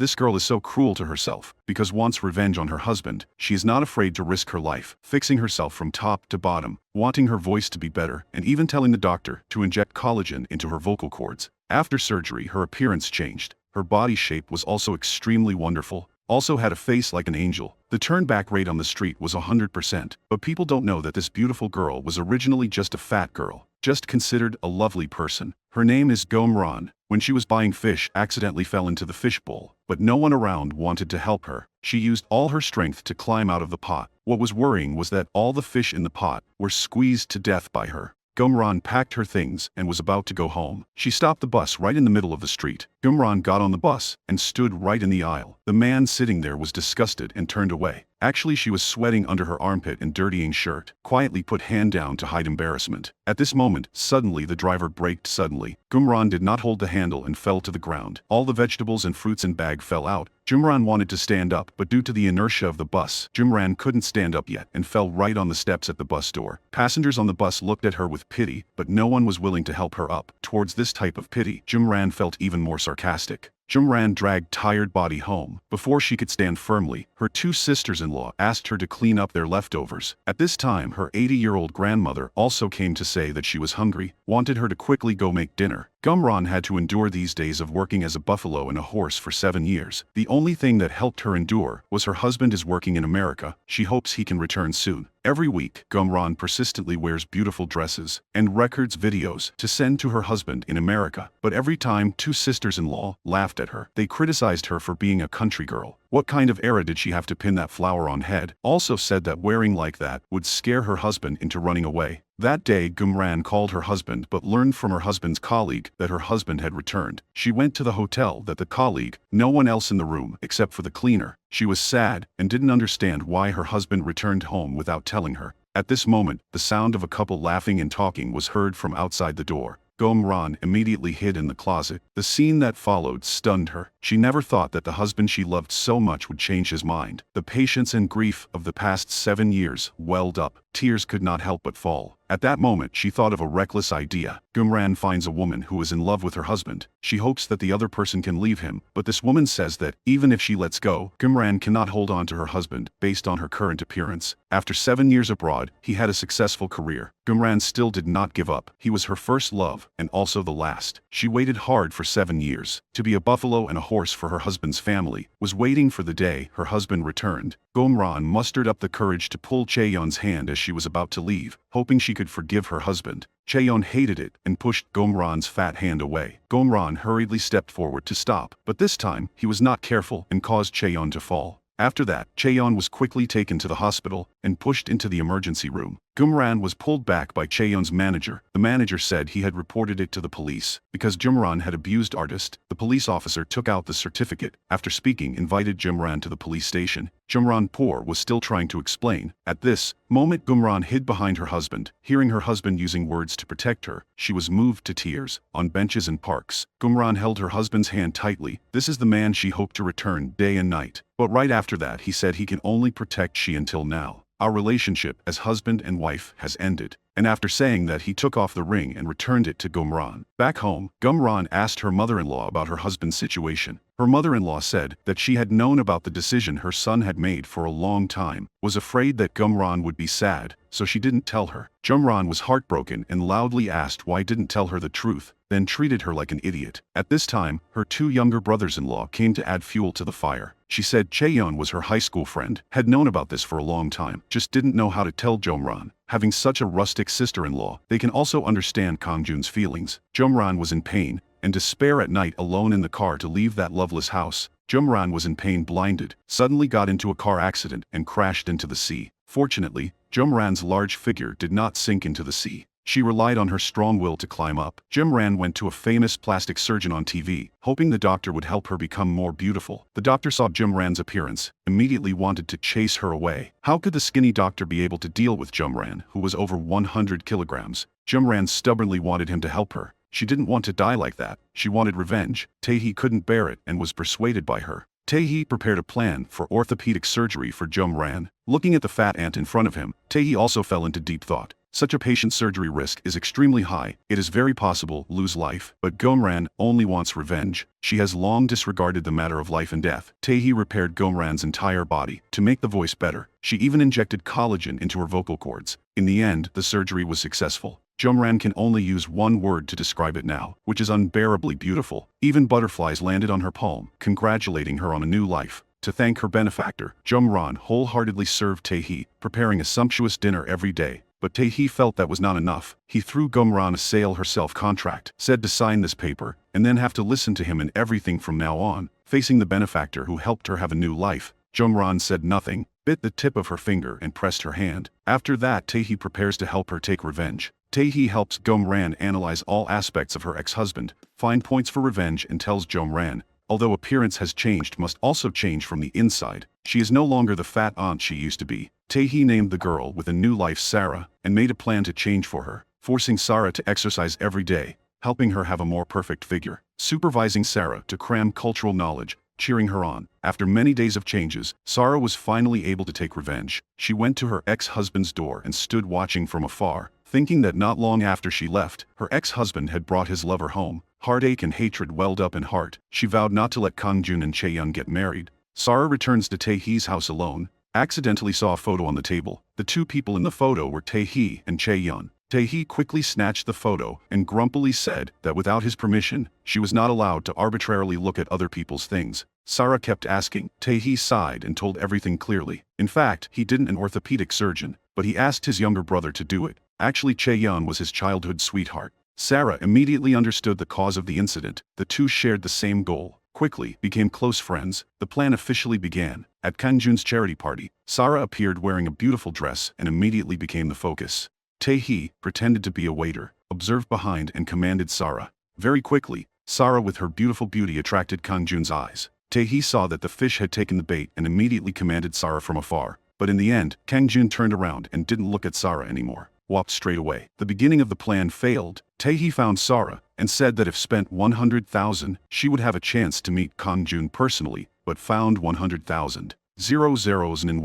This girl is so cruel to herself, because wants revenge on her husband. She is not afraid to risk her life, fixing herself from top to bottom, wanting her voice to be better, and even telling the doctor to inject collagen into her vocal cords. After surgery, her appearance changed. Her body shape was also extremely wonderful, also had a face like an angel. The turn-back rate on the street was 100%, but people don't know that this beautiful girl was originally just a fat girl, just considered a lovely person. Her name is Gomran. When she was buying fish, accidentally fell into the fish bowl, but no one around wanted to help her. She used all her strength to climb out of the pot. What was worrying was that all the fish in the pot were squeezed to death by her. Gomran packed her things and was about to go home. She stopped the bus right in the middle of the street. Gomran got on the bus and stood right in the aisle. The man sitting there was disgusted and turned away. Actually, she was sweating under her armpit and dirtying shirt. Quietly put hand down to hide embarrassment. At this moment, suddenly the driver braked suddenly. Gomran did not hold the handle and fell to the ground. All the vegetables and fruits in bag fell out. Gomran wanted to stand up, but due to the inertia of the bus, Gomran couldn't stand up yet and fell right on the steps at the bus door. Passengers on the bus looked at her with pity, but no one was willing to help her up. Towards this type of pity, Gomran felt even more sarcastic. Gomran dragged tired body home. Before she could stand firmly, her two sisters-in-law asked her to clean up their leftovers. At this time, her 80-year-old grandmother also came to say that she was hungry, wanted her to quickly go make dinner. Gomran had to endure these days of working as a buffalo and a horse for 7 years. The only thing that helped her endure was her husband is working in America. She hopes he can return soon. Every week, Gomran persistently wears beautiful dresses and records videos to send to her husband in America. But every time, two sisters-in-law laughed at her. They criticized her for being a country girl. What kind of era did she have to pin that flower on head? Also said that wearing like that would scare her husband into running away. That day, Gomran called her husband but learned from her husband's colleague that her husband had returned. She went to the hotel that the colleague, no one else in the room except for the cleaner. She was sad and didn't understand why her husband returned home without telling her. At this moment, the sound of a couple laughing and talking was heard from outside the door. Gomran immediately hid in the closet. The scene that followed stunned her. She never thought that the husband she loved so much would change his mind. The patience and grief of the past 7 years welled up. Tears could not help but fall. At that moment, she thought of a reckless idea. Gomran finds a woman who is in love with her husband. She hopes that the other person can leave him, but this woman says that, even if she lets go, Gomran cannot hold on to her husband, based on her current appearance. After 7 years abroad, he had a successful career. Gomran still did not give up. He was her first love, and also the last. She waited hard for 7 years. To be a buffalo and a horse for her husband's family, was waiting for the day her husband returned. Gomran mustered up the courage to pull Chaeyeon's hand as she was about to leave, hoping she could forgive her husband. Chaeyeon hated it and pushed Gomran's fat hand away. Gomran hurriedly stepped forward to stop, but this time, he was not careful and caused Chaeyeon to fall. After that, Chaeyeon was quickly taken to the hospital and pushed into the emergency room. Gomran was pulled back by Chaeyeon's manager. The manager said he had reported it to the police. Because Gomran had abused artist, the police officer took out the certificate. After speaking, invited Gomran to the police station. Gomran Poor was still trying to explain. At this moment, Gomran hid behind her husband. Hearing her husband using words to protect her, she was moved to tears. On benches in parks, Gomran held her husband's hand tightly. This is the man she hoped to return day and night. But right after that, he said he can only protect she until now. Our relationship as husband and wife has ended. And after saying that, he took off the ring and returned it to Gomran. Back home, Gomran asked her mother-in-law about her husband's situation. Her mother-in-law said that she had known about the decision her son had made for a long time, was afraid that Gomran would be sad, so she didn't tell her. Gomran was heartbroken and loudly asked why didn't tell her the truth, then treated her like an idiot. At this time, her two younger brothers-in-law came to add fuel to the fire. She said Chaeyeon was her high school friend, had known about this for a long time, just didn't know how to tell Gomran. Having such a rustic sister-in-law, they can also understand Kongjun's feelings. Gomran was in pain and despair at night alone in the car to leave that loveless house. Gomran was in pain, blinded, suddenly got into a car accident and crashed into the sea. Fortunately, Gomran's large figure did not sink into the sea. She relied on her strong will to climb up. Gomran went to a famous plastic surgeon on TV, hoping the doctor would help her become more beautiful. The doctor saw Gomran's appearance, immediately wanted to chase her away. How could the skinny doctor be able to deal with Gomran, who was over 100 kilograms? Gomran stubbornly wanted him to help her. She didn't want to die like that. She wanted revenge. Tae-hee couldn't bear it and was persuaded by her. Tae-hee prepared a plan for orthopedic surgery for Gomran. Looking at the fat ant in front of him, Tae-hee also fell into deep thought. Such a patient's surgery risk is extremely high. It is very possible lose life, but Gomran only wants revenge. She has long disregarded the matter of life and death. Tae repaired Gomran's entire body to make the voice better. She even injected collagen into her vocal cords. In the end, the surgery was successful. Gomran can only use one word to describe it now, which is unbearably beautiful. Even butterflies landed on her palm, congratulating her on a new life. To thank her benefactor, Gomran wholeheartedly served Tae, preparing a sumptuous dinner every day. But Tae felt that was not enough. He threw Gomran a sale herself contract, said to sign this paper, and then have to listen to him in everything from now on. Facing the benefactor who helped her have a new life, Gomran said nothing, bit the tip of her finger and pressed her hand. After that, Tae prepares to help her take revenge. Tae helps Gomran analyze all aspects of her ex-husband, find points for revenge, and tells Gomran, although appearance has changed, must also change from the inside. She is no longer the fat aunt she used to be. Tae named the girl with a new life Sarah, and made a plan to change for her, forcing Sarah to exercise every day, helping her have a more perfect figure, supervising Sarah to cram cultural knowledge, cheering her on. After many days of changes, Sarah was finally able to take revenge. She went to her ex-husband's door and stood watching from afar, thinking that not long after she left, her ex-husband had brought his lover home. Heartache and hatred welled up in heart. She vowed not to let Kangjun and Chaeyoung get married. Sarah returns to Taehee's house alone, accidentally saw a photo on the table. The two people in the photo were Taehee and Chaeyoung. Taehee quickly snatched the photo and grumpily said that without his permission, she was not allowed to arbitrarily look at other people's things. Sarah kept asking. Taehee sighed and told everything clearly. In fact, he didn't an orthopedic surgeon, but he asked his younger brother to do it. Actually, Chaeyoung was his childhood sweetheart. Sarah immediately understood the cause of the incident. The two shared the same goal. Quickly became close friends. The plan officially began. At Kangjun's charity party, Sarah appeared wearing a beautiful dress and immediately became the focus. Taehee pretended to be a waiter, observed behind and commanded Sarah. Very quickly, Sarah with her beautiful beauty attracted Kangjun's eyes. Taehee saw that the fish had taken the bait and immediately commanded Sarah from afar. But in the end, Kangjun turned around and didn't look at Sarah anymore. Walked straight away. The beginning of the plan failed. Taehee found Sarah and said that if spent 100,000, she would have a chance to meet Kangjun personally, but found 100,000. 0 zeros in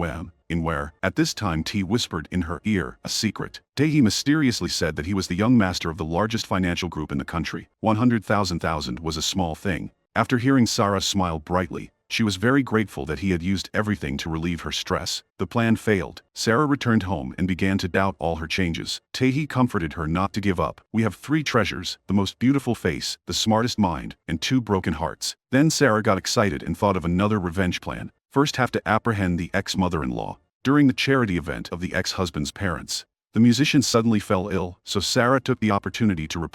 where, at this time T whispered in her ear a secret. Taehee mysteriously said that he was the young master of the largest financial group in the country. 100,000 was a small thing. After hearing Sarah smile brightly, she was very grateful that he had used everything to relieve her stress. The plan failed. Sarah returned home and began to doubt all her changes. Taehee comforted her not to give up. We have 3 treasures, the most beautiful face, the smartest mind, and 2 broken hearts. Then Sarah got excited and thought of another revenge plan. First have to apprehend the ex-mother-in-law. During the charity event of the ex-husband's parents, the musician suddenly fell ill, so Sarah took the opportunity to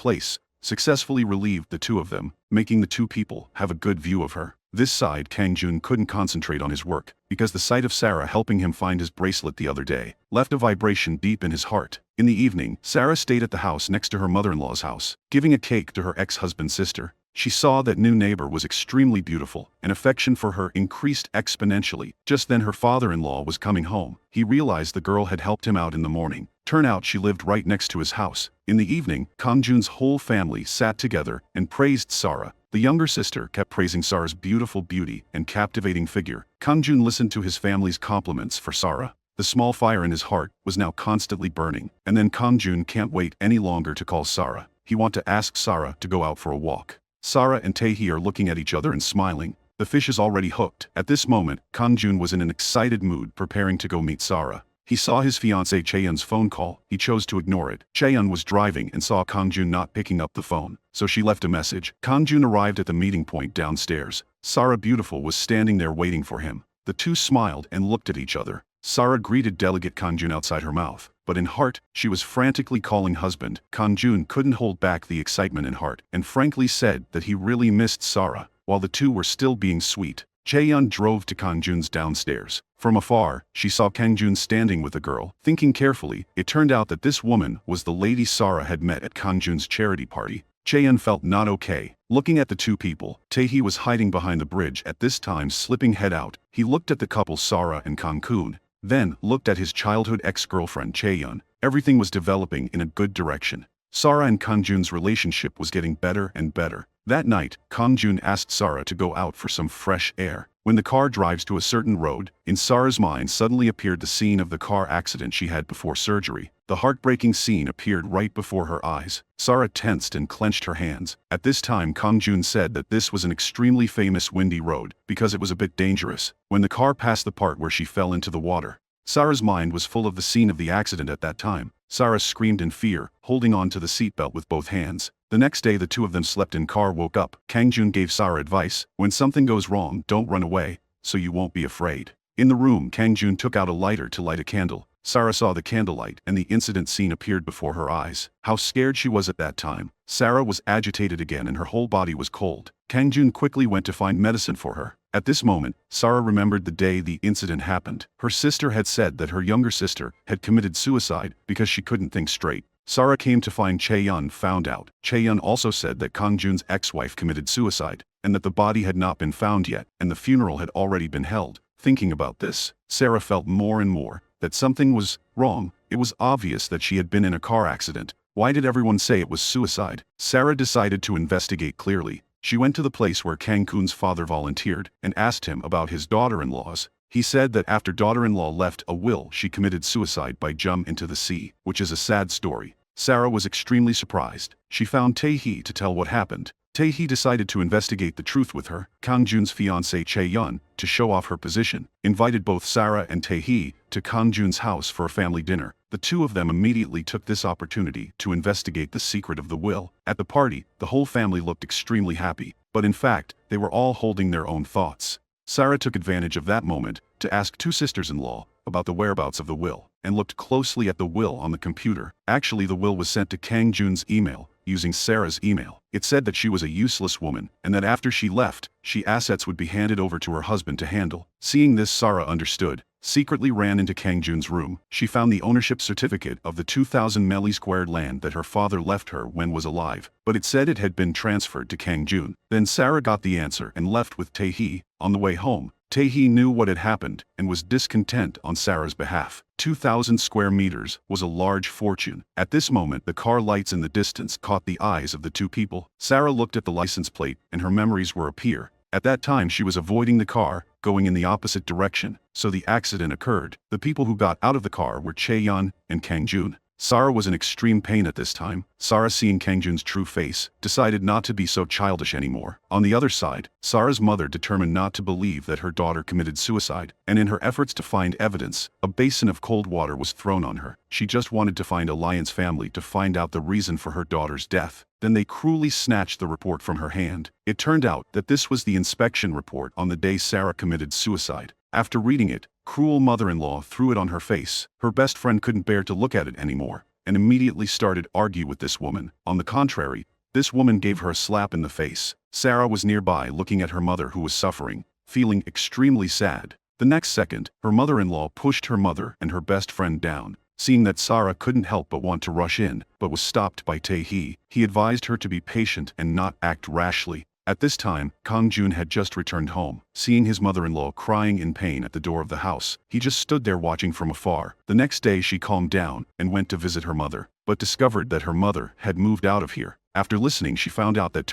successfully relieved the 2 of them, making the 2 people have a good view of her. This side, Kangjun couldn't concentrate on his work, because the sight of Sarah helping him find his bracelet the other day left a vibration deep in his heart. In the evening, Sarah stayed at the house next to her mother-in-law's house, giving a cake to her ex-husband's sister. She saw that new neighbor was extremely beautiful, and affection for her increased exponentially. Just then her father-in-law was coming home. He realized the girl had helped him out in the morning. Turn out she lived right next to his house. In the evening, Kangjun's whole family sat together and praised Sarah. The younger sister kept praising Sarah's beautiful beauty and captivating figure. Kangjun listened to his family's compliments for Sarah. The small fire in his heart was now constantly burning. And then Kangjun can't wait any longer to call Sarah. He wants to ask Sarah to go out for a walk. Sarah and Taehee are looking at each other and smiling. The fish is already hooked. At this moment, Kangjun was in an excited mood preparing to go meet Sarah. He saw his fiancée Chaeyoung's phone call. He chose to ignore it. Chaeyoung was driving and saw Kangjun not picking up the phone, so she left a message. Kangjun arrived at the meeting point downstairs. Sarah Beautiful was standing there waiting for him. The two smiled and looked at each other. Sarah greeted delegate Kangjun outside her mouth, but in heart, she was frantically calling husband. Kangjun couldn't hold back the excitement in heart, and frankly said that he really missed Sarah. While the two were still being sweet, Chaeyoung drove to Kangjun's downstairs. From afar, she saw Kangjun standing with a girl. Thinking carefully, it turned out that this woman was the lady Sarah had met at Kangjun's charity party. Chaeyoung felt not okay. Looking at the two people, Taehee was hiding behind the bridge at this time, slipping head out. He looked at the couple Sarah and Kangjun, then looked at his childhood ex-girlfriend Chaeyoung. Everything was developing in a good direction. Sarah and Kangjun's relationship was getting better and better. That night, Kangjun asked Sarah to go out for some fresh air. When the car drives to a certain road, in Sarah's mind suddenly appeared the scene of the car accident she had before surgery. The heartbreaking scene appeared right before her eyes. Sarah tensed and clenched her hands. At this time, Kang Jun said that this was an extremely famous windy road because it was a bit dangerous. When the car passed the part where she fell into the water, Sarah's mind was full of the scene of the accident at that time. Sarah screamed in fear, holding on to the seatbelt with both hands. The next day the two of them slept in car woke up. Kang Jun gave Sarah advice: when something goes wrong, don't run away, so you won't be afraid. In the room, Kang Jun took out a lighter to light a candle. Sarah saw the candlelight and the incident scene appeared before her eyes. How scared she was at that time. Sarah was agitated again and her whole body was cold. Kang Jun quickly went to find medicine for her. At this moment, Sarah remembered the day the incident happened. Her sister had said that her younger sister had committed suicide because she couldn't think straight. Sarah came to find Chae-yun found out. Chae-yun also said that Kang Jun's ex-wife committed suicide, and that the body had not been found yet, and the funeral had already been held. Thinking about this, Sarah felt more and more that something was wrong. It was obvious that she had been in a car accident. Why did everyone say it was suicide? Sarah decided to investigate clearly. She went to the place where Kang Kun's father volunteered and asked him about his daughter-in-laws. He said that after daughter-in-law left a will, she committed suicide by jump into the sea, which is a sad story. Sarah was extremely surprised. She found Tae-hee to tell what happened. Tae-hee decided to investigate the truth with her. Kang Jun's fiancée Chae-yun, to show off her position, invited both Sarah and Tae-hee to Kang Jun's house for a family dinner. The two of them immediately took this opportunity to investigate the secret of the will. At the party, the whole family looked extremely happy, but in fact, they were all holding their own thoughts. Sarah took advantage of that moment to ask two sisters-in-law about the whereabouts of the will, and looked closely at the will on the computer. Actually, the will was sent to Kang Jun's email, using Sarah's email. It said that she was a useless woman, and that after she left, assets would be handed over to her husband to handle. Seeing this, Sarah understood, secretly ran into Kang Jun's room. She found the ownership certificate of the 2,000 melee squared land that her father left her when was alive, but it said it had been transferred to Kang Jun. Then Sarah got the answer and left with Tae-hee. On the way home, Tae-hee knew what had happened and was discontent on Sarah's behalf. 2,000 square meters was a large fortune. At this moment, the car lights in the distance caught the eyes of the two people. Sarah looked at the license plate and her memories were appear. At that time she was avoiding the car, going in the opposite direction, so the accident occurred. The people who got out of the car were Chae-yun and Kang Jun. Sarah was in extreme pain at this time. Sarah, seeing Kang Jun's true face, decided not to be so childish anymore. On the other side, Sarah's mother determined not to believe that her daughter committed suicide, and in her efforts to find evidence, a basin of cold water was thrown on her. She just wanted to find Alliance family to find out the reason for her daughter's death. Then they cruelly snatched the report from her hand. It turned out that this was the inspection report on the day Sarah committed suicide. After reading it, cruel mother-in-law threw it on her face. Her best friend couldn't bear to look at it anymore, and immediately started argue with this woman. On the contrary, this woman gave her a slap in the face. Sarah was nearby looking at her mother who was suffering, feeling extremely sad. The next second, her mother-in-law pushed her mother and her best friend down. Seeing that, Sarah couldn't help but want to rush in, but was stopped by Tae-hee. He advised her to be patient and not act rashly. At this time, Kang Jun had just returned home. Seeing his mother-in-law crying in pain at the door of the house, he just stood there watching from afar. The next day she calmed down and went to visit her mother, but discovered that her mother had moved out of here. After listening, she found out that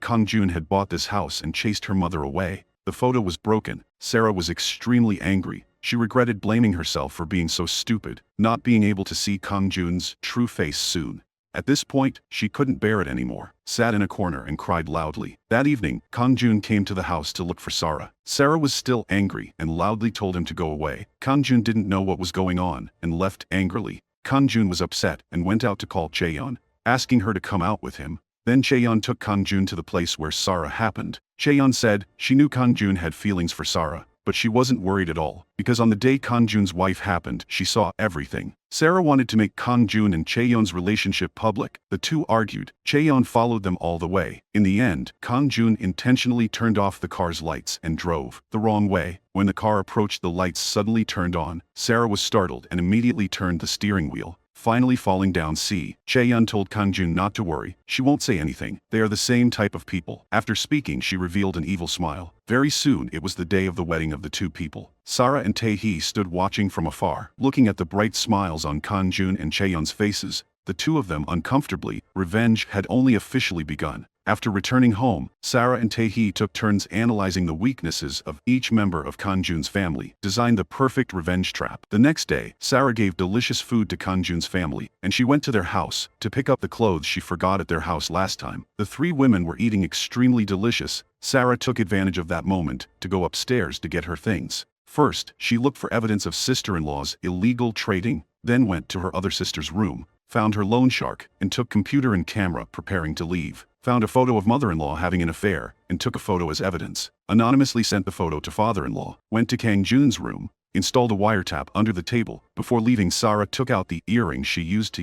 Kang Jun had bought this house and chased her mother away. The photo was broken. Sarah was extremely angry. She regretted blaming herself for being so stupid, not being able to see Kang Jun's true face soon. At this point, she couldn't bear it anymore, sat in a corner and cried loudly. That evening, Kang Jun came to the house to look for Sarah. Sarah was still angry and loudly told him to go away. Kang Jun didn't know what was going on and left angrily. Kang Jun was upset and went out to call Chae-yun, asking her to come out with him. Then Chae-yun took Kang Jun to the place where Sarah happened. Chae-yun said she knew Kang Jun had feelings for Sarah, but she wasn't worried at all, because on the day Kang Jun's wife happened, she saw everything. Sarah wanted to make Kang Jun and Chae-yun's relationship public. The two argued. Chae-yun followed them all the way. In the end, Kang Jun intentionally turned off the car's lights and drove the wrong way. When the car approached, the lights suddenly turned on. Sarah was startled and immediately turned the steering wheel, finally falling down. Chae-yun told Kang Jun not to worry, she won't say anything. They are the same type of people. After speaking, she revealed an evil smile. Very soon it was the day of the wedding of the two people. Sarah and Tae-hee stood watching from afar, looking at the bright smiles on Kang Jun and Chae-yun's faces. The two of them uncomfortably. Revenge had only officially begun. After returning home, Sarah and Tae-hee took turns analyzing the weaknesses of each member of Kanjun's family, designed the perfect revenge trap. The next day, Sarah gave delicious food to Kanjun's family, and she went to their house to pick up the clothes she forgot at their house last time. The three women were eating extremely delicious. Sarah took advantage of that moment to go upstairs to get her things. First, she looked for evidence of sister-in-law's illegal trading, then went to her other sister's room, found her loan shark, and took computer and camera preparing to leave. Found a photo of mother-in-law having an affair, and took a photo as evidence. Anonymously sent the photo to father-in-law. Went to Kangjun's room, installed a wiretap under the table. Before leaving, Sarah took out the earring she used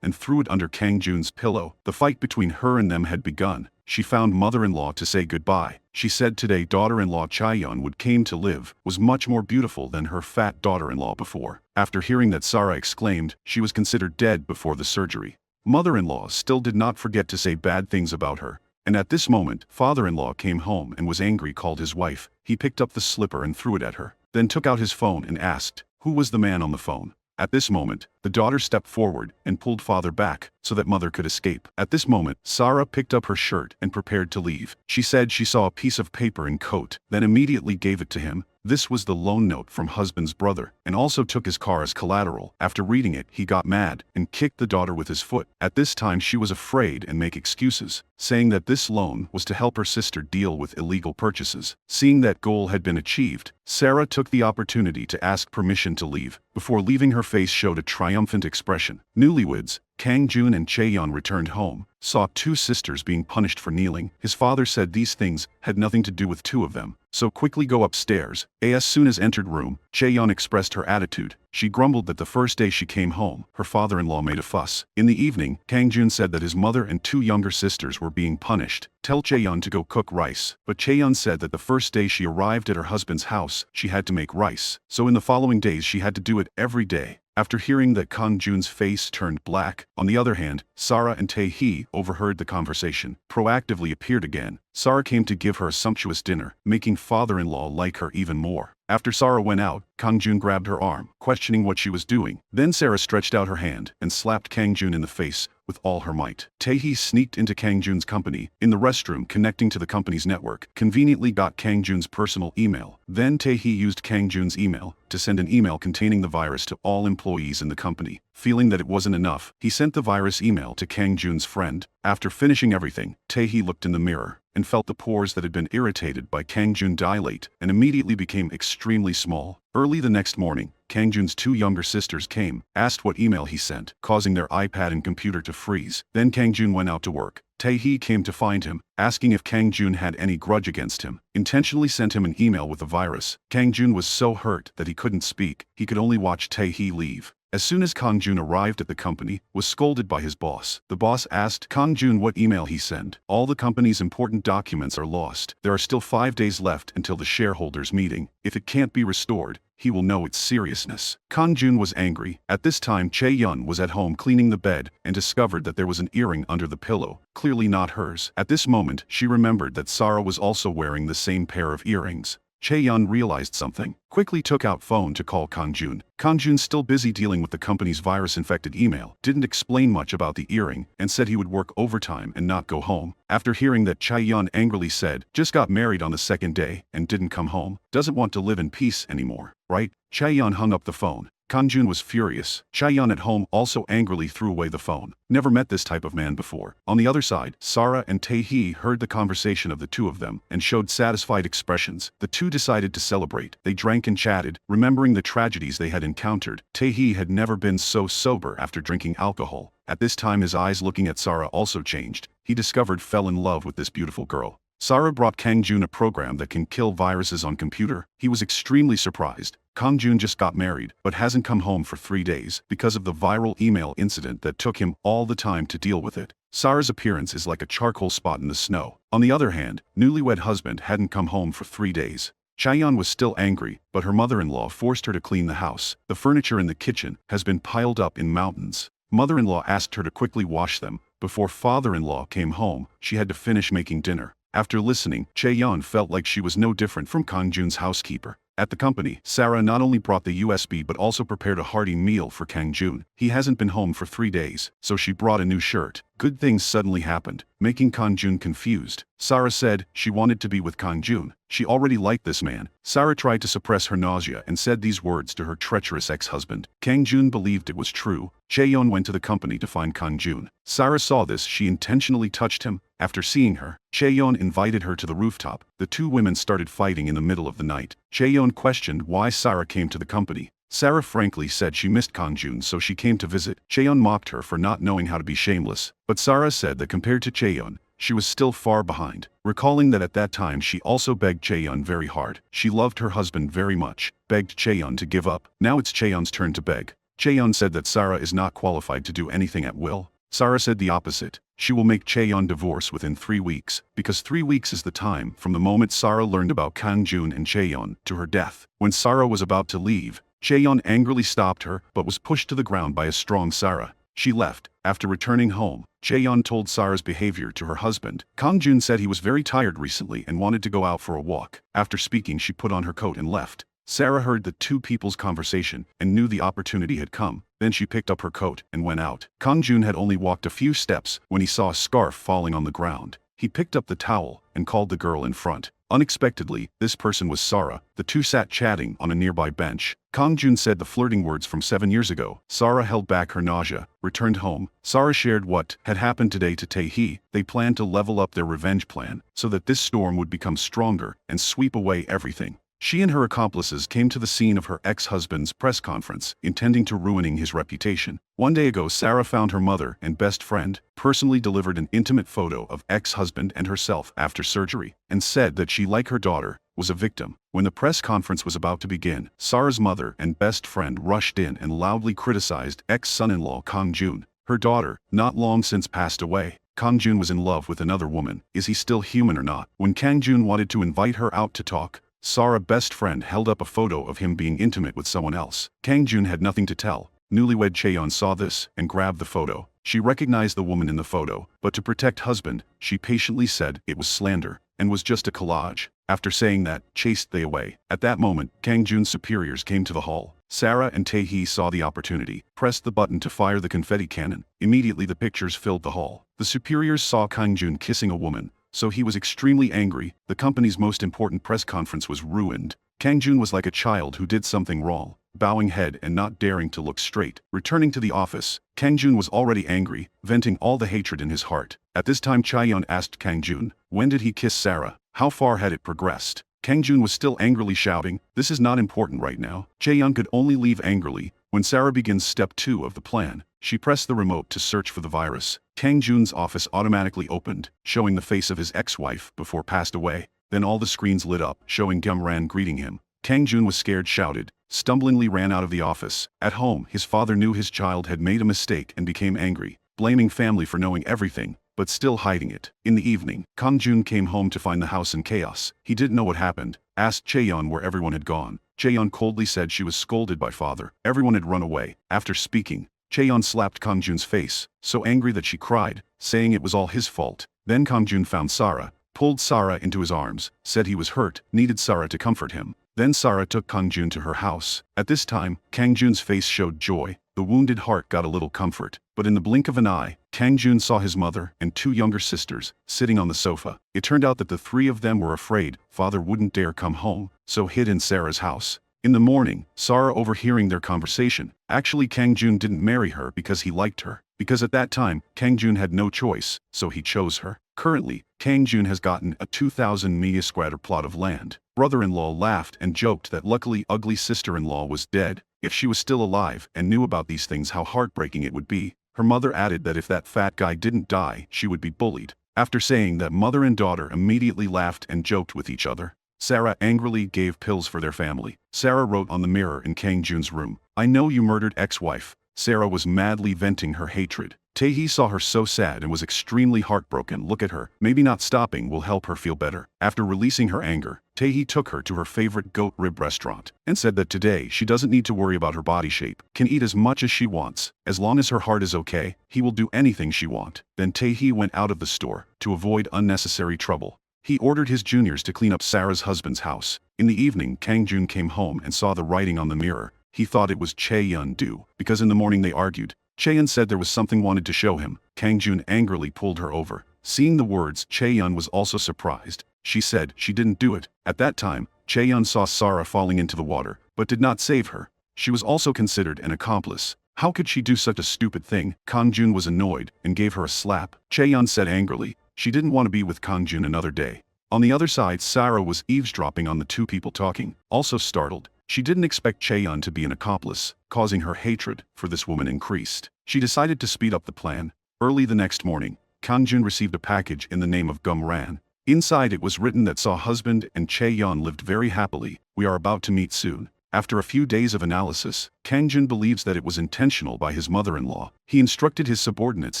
and threw it under Kangjun's pillow. The fight between her and them had begun. She found mother-in-law to say goodbye. She said today daughter-in-law Chaeyeon would came to live was much more beautiful than her fat daughter-in-law before. After hearing that, Sarah exclaimed she was considered dead before the surgery. Mother-in-law still did not forget to say bad things about her. And at this moment, father-in-law came home and was angry, called his wife. He picked up the slipper and threw it at her, then took out his phone and asked, who was the man on the phone? At this moment, the daughter stepped forward and pulled father back so that mother could escape. At this moment, Sarah picked up her shirt and prepared to leave. She said she saw a piece of paper and coat, then immediately gave it to him. This was the loan note from husband's brother, and also took his car as collateral. After reading it, he got mad and kicked the daughter with his foot. At this time, she was afraid and make excuses, saying that this loan was to help her sister deal with illegal purchases. Seeing that goal had been achieved, Sarah took the opportunity to ask permission to leave. Before leaving, her face showed a triumphant expression. Newlyweds, Kangjun and Chaeyeon returned home, saw two sisters being punished for kneeling. His father said these things had nothing to do with two of them, so quickly go upstairs. As soon as entered room, Chaeyeon expressed her attitude. She grumbled that the first day she came home, her father-in-law made a fuss. In the evening, Kangjun said that his mother and two younger sisters were being punished. Tell Chaeyeon to go cook rice. But Chaeyeon said that the first day she arrived at her husband's house, she had to make rice. So in the following days she had to do it every day. After hearing that, Kangjun's face turned black. On the other hand, Sarah and Tae-hee overheard the conversation, proactively appeared again. Sarah came to give her a sumptuous dinner, making father-in-law like her even more. After Sarah went out, Kangjun grabbed her arm, questioning what she was doing. Then Sarah stretched out her hand and slapped Kangjun in the face with all her might. Tae-hee sneaked into Kangjun's company, in the restroom connecting to the company's network, conveniently got Kangjun's personal email. Then Tae-hee used Kangjun's email to send an email containing the virus to all employees in the company. Feeling that it wasn't enough, he sent the virus email to Kangjun's friend. After finishing everything, Tae-hee looked in the mirror and felt the pores that had been irritated by Kangjun dilate and immediately became extremely small. Early the next morning, Kangjun's two younger sisters came, asked what email he sent, causing their iPad and computer to freeze. Then Kangjun went out to work. Tae-hee came to find him, asking if Kangjun had any grudge against him. Intentionally sent him an email with a virus. Kangjun was so hurt that he couldn't speak. He could only watch Tae-hee leave. As soon as Kangjun arrived at the company, was scolded by his boss. The boss asked Kangjun what email he sent. All the company's important documents are lost. There are still 5 days left until the shareholders' meeting. If it can't be restored, he will know its seriousness. Kangjun was angry. At this time, Chaeyeon was at home cleaning the bed and discovered that there was an earring under the pillow, clearly not hers. At this moment, she remembered that Sarah was also wearing the same pair of earrings. Chaeyeon realized something, quickly took out phone to call Kangjun. Kangjun, still busy dealing with the company's virus-infected email, didn't explain much about the earring and said he would work overtime and not go home. After hearing that, Chaeyeon angrily said, just got married on the second day and didn't come home, doesn't want to live in peace anymore, right? Chaeyeon hung up the phone. Kangjun was furious. Chaeyeon at home also angrily threw away the phone. Never met this type of man before. On the other side, Sarah and Tae-hee heard the conversation of the two of them and showed satisfied expressions. The two decided to celebrate. They drank and chatted, remembering the tragedies they had encountered. Tae-hee had never been so sober after drinking alcohol. At this time, his eyes looking at Sarah also changed. He discovered fell in love with this beautiful girl. Sarah brought Kangjun a program that can kill viruses on computer. He was extremely surprised. Kangjun just got married, but hasn't come home for 3 days because of the viral email incident that took him all the time to deal with it. Sarah's appearance is like a charcoal spot in the snow. On the other hand, newlywed husband hadn't come home for 3 days. Chaeyeon was still angry, but her mother-in-law forced her to clean the house. The furniture in the kitchen has been piled up in mountains. Mother-in-law asked her to quickly wash them. Before father-in-law came home, she had to finish making dinner. After listening, Chae-yeon felt like she was no different from Kang Jun's housekeeper. At the company, Sarah not only brought the USB but also prepared a hearty meal for Kang Jun. He hasn't been home for 3 days, so she brought a new shirt. Good things suddenly happened, making Kang Jun confused. Sarah said she wanted to be with Kang Jun. She already liked this man. Sarah tried to suppress her nausea and said these words to her treacherous ex-husband. Kang Jun believed it was true. Chae-yeon went to the company to find Kang Jun. Sarah saw this. She intentionally touched him. After seeing her, Chae-yeon invited her to the rooftop. The two women started fighting in the middle of the night. Chae-yeon questioned why Sarah came to the company. Sarah frankly said she missed Kang Jun, so she came to visit. Chae-yeon mocked her for not knowing how to be shameless. But Sarah said that compared to Chae-yeon, she was still far behind, recalling that at that time she also begged Chae-yeon very hard. She loved her husband very much, begged Chae-yeon to give up. Now it's Chae-yeon's turn to beg. Chae-yeon said that Sarah is not qualified to do anything at will. Sarah said the opposite. She will make Chae-yeon divorce within 3 weeks, because 3 weeks is the time from the moment Sarah learned about Kang Jun and Chae-yeon to her death. When Sarah was about to leave, Chae-yeon angrily stopped her but was pushed to the ground by a strong Sarah. She left. After returning home, Chae-yeon told Sarah's behavior to her husband. Kang Jun said he was very tired recently and wanted to go out for a walk. After speaking, she put on her coat and left. Sarah heard the two people's conversation and knew the opportunity had come. Then she picked up her coat and went out. Kang Jun had only walked a few steps when he saw a scarf falling on the ground. He picked up the towel and called the girl in front. Unexpectedly, this person was Sarah. The two sat chatting on a nearby bench. Kang Jun said the flirting words from 7 years ago. Sarah held back her nausea, returned home. Sarah shared what had happened today to Tae-hee. They planned to level up their revenge plan so that this storm would become stronger and sweep away everything. She and her accomplices came to the scene of her ex-husband's press conference, intending to ruining his reputation. 1 day ago, Sarah found her mother and best friend, personally delivered an intimate photo of ex-husband and herself after surgery, and said that she, like her daughter, was a victim. When the press conference was about to begin, Sarah's mother and best friend rushed in and loudly criticized ex-son-in-law Kang Jun. Her daughter, not long since passed away. Kang Jun was in love with another woman. Is he still human or not? When Kang Jun wanted to invite her out to talk, Sarah's best friend held up a photo of him being intimate with someone else. Kang Jun had nothing to tell. Newlywed Chae-yeon saw this and grabbed the photo. She recognized the woman in the photo, but to protect husband, she patiently said it was slander and was just a collage. After saying that, chased they away. At that moment, Kang Jun's superiors came to the hall. Sarah and Tae-hee saw the opportunity, pressed the button to fire the confetti cannon. Immediately the pictures filled the hall. The superiors saw Kang Jun kissing a woman, so he was extremely angry. The company's most important press conference was ruined. Kang Jun was like a child who did something wrong, bowing head and not daring to look straight. Returning to the office, Kang Jun was already angry, venting all the hatred in his heart. At this time, Chae-yeon asked Kang Jun, when did he kiss Sarah? How far had it progressed? Kang Jun was still angrily shouting, this is not important right now. Chae-yeon could only leave angrily. When Sarah begins step 2 of the plan, she pressed the remote to search for the virus. Kang Jun's office automatically opened, showing the face of his ex-wife before passed away. Then all the screens lit up, showing Gumran greeting him. Kang Jun was scared, shouted, stumblingly ran out of the office. At home, his father knew his child had made a mistake and became angry, blaming family for knowing everything, but still hiding it. In the evening, Kang Jun came home to find the house in chaos. He didn't know what happened, asked Chae-yeon where everyone had gone. Chae-yeon coldly said she was scolded by father. Everyone had run away. After speaking, Chae-yeon slapped Kang Jun's face, so angry that she cried, saying it was all his fault. Then Kang Jun found Sarah, pulled Sarah into his arms, said he was hurt, needed Sarah to comfort him. Then Sarah took Kang Jun to her house. At this time, Kang Jun's face showed joy. The wounded heart got a little comfort, but in the blink of an eye, Kang Jun saw his mother and 2 younger sisters sitting on the sofa. It turned out that the 3 of them were afraid father wouldn't dare come home, so hid in Sarah's house. In the morning, Sarah overhearing their conversation. Actually, Kang Jun didn't marry her because he liked her, because at that time, Kang Jun had no choice, so he chose her. Currently, Kang Jun has gotten a 2,000 square plot of land. Brother-in-law laughed and joked that luckily ugly sister-in-law was dead. If she was still alive and knew about these things, how heartbreaking it would be. Her mother added that if that fat guy didn't die, she would be bullied. After saying that, mother and daughter immediately laughed and joked with each other. Sarah angrily gave pills for their family. Sarah wrote on the mirror in Kang Jun's room, I know you murdered ex-wife. Sarah was madly venting her hatred. Tae-hee saw her so sad and was extremely heartbroken. Look at her. Maybe not stopping will help her feel better. After releasing her anger, Tae-hee took her to her favorite goat rib restaurant and said that today she doesn't need to worry about her body shape, can eat as much as she wants. As long as her heart is okay, he will do anything she wants. Then Tae-hee went out of the store to avoid unnecessary trouble. He ordered his juniors to clean up Sarah's husband's house. In the evening, Kang Jun came home and saw the writing on the mirror. He thought it was Chae-yun-do, because in the morning they argued. Chae-yun said there was something wanted to show him. Kang Jun angrily pulled her over. Seeing the words, Chae-yun was also surprised. She said she didn't do it. At that time, Chae-yun saw Sarah falling into the water, but did not save her. She was also considered an accomplice. How could she do such a stupid thing? Kang Jun was annoyed and gave her a slap. Chae-yun said angrily she didn't want to be with Kang Jun another day. On the other side, Sarah was eavesdropping on the two people talking. Also startled, she didn't expect Chae-yun to be an accomplice, causing her hatred for this woman increased. She decided to speed up the plan. Early the next morning, Kang Jun received a package in the name of Gum Ran. Inside it was written that Saw husband and Chae-yun lived very happily. We are about to meet soon. After a few days of analysis, Kang Jun believes that it was intentional by his mother-in-law. He instructed his subordinates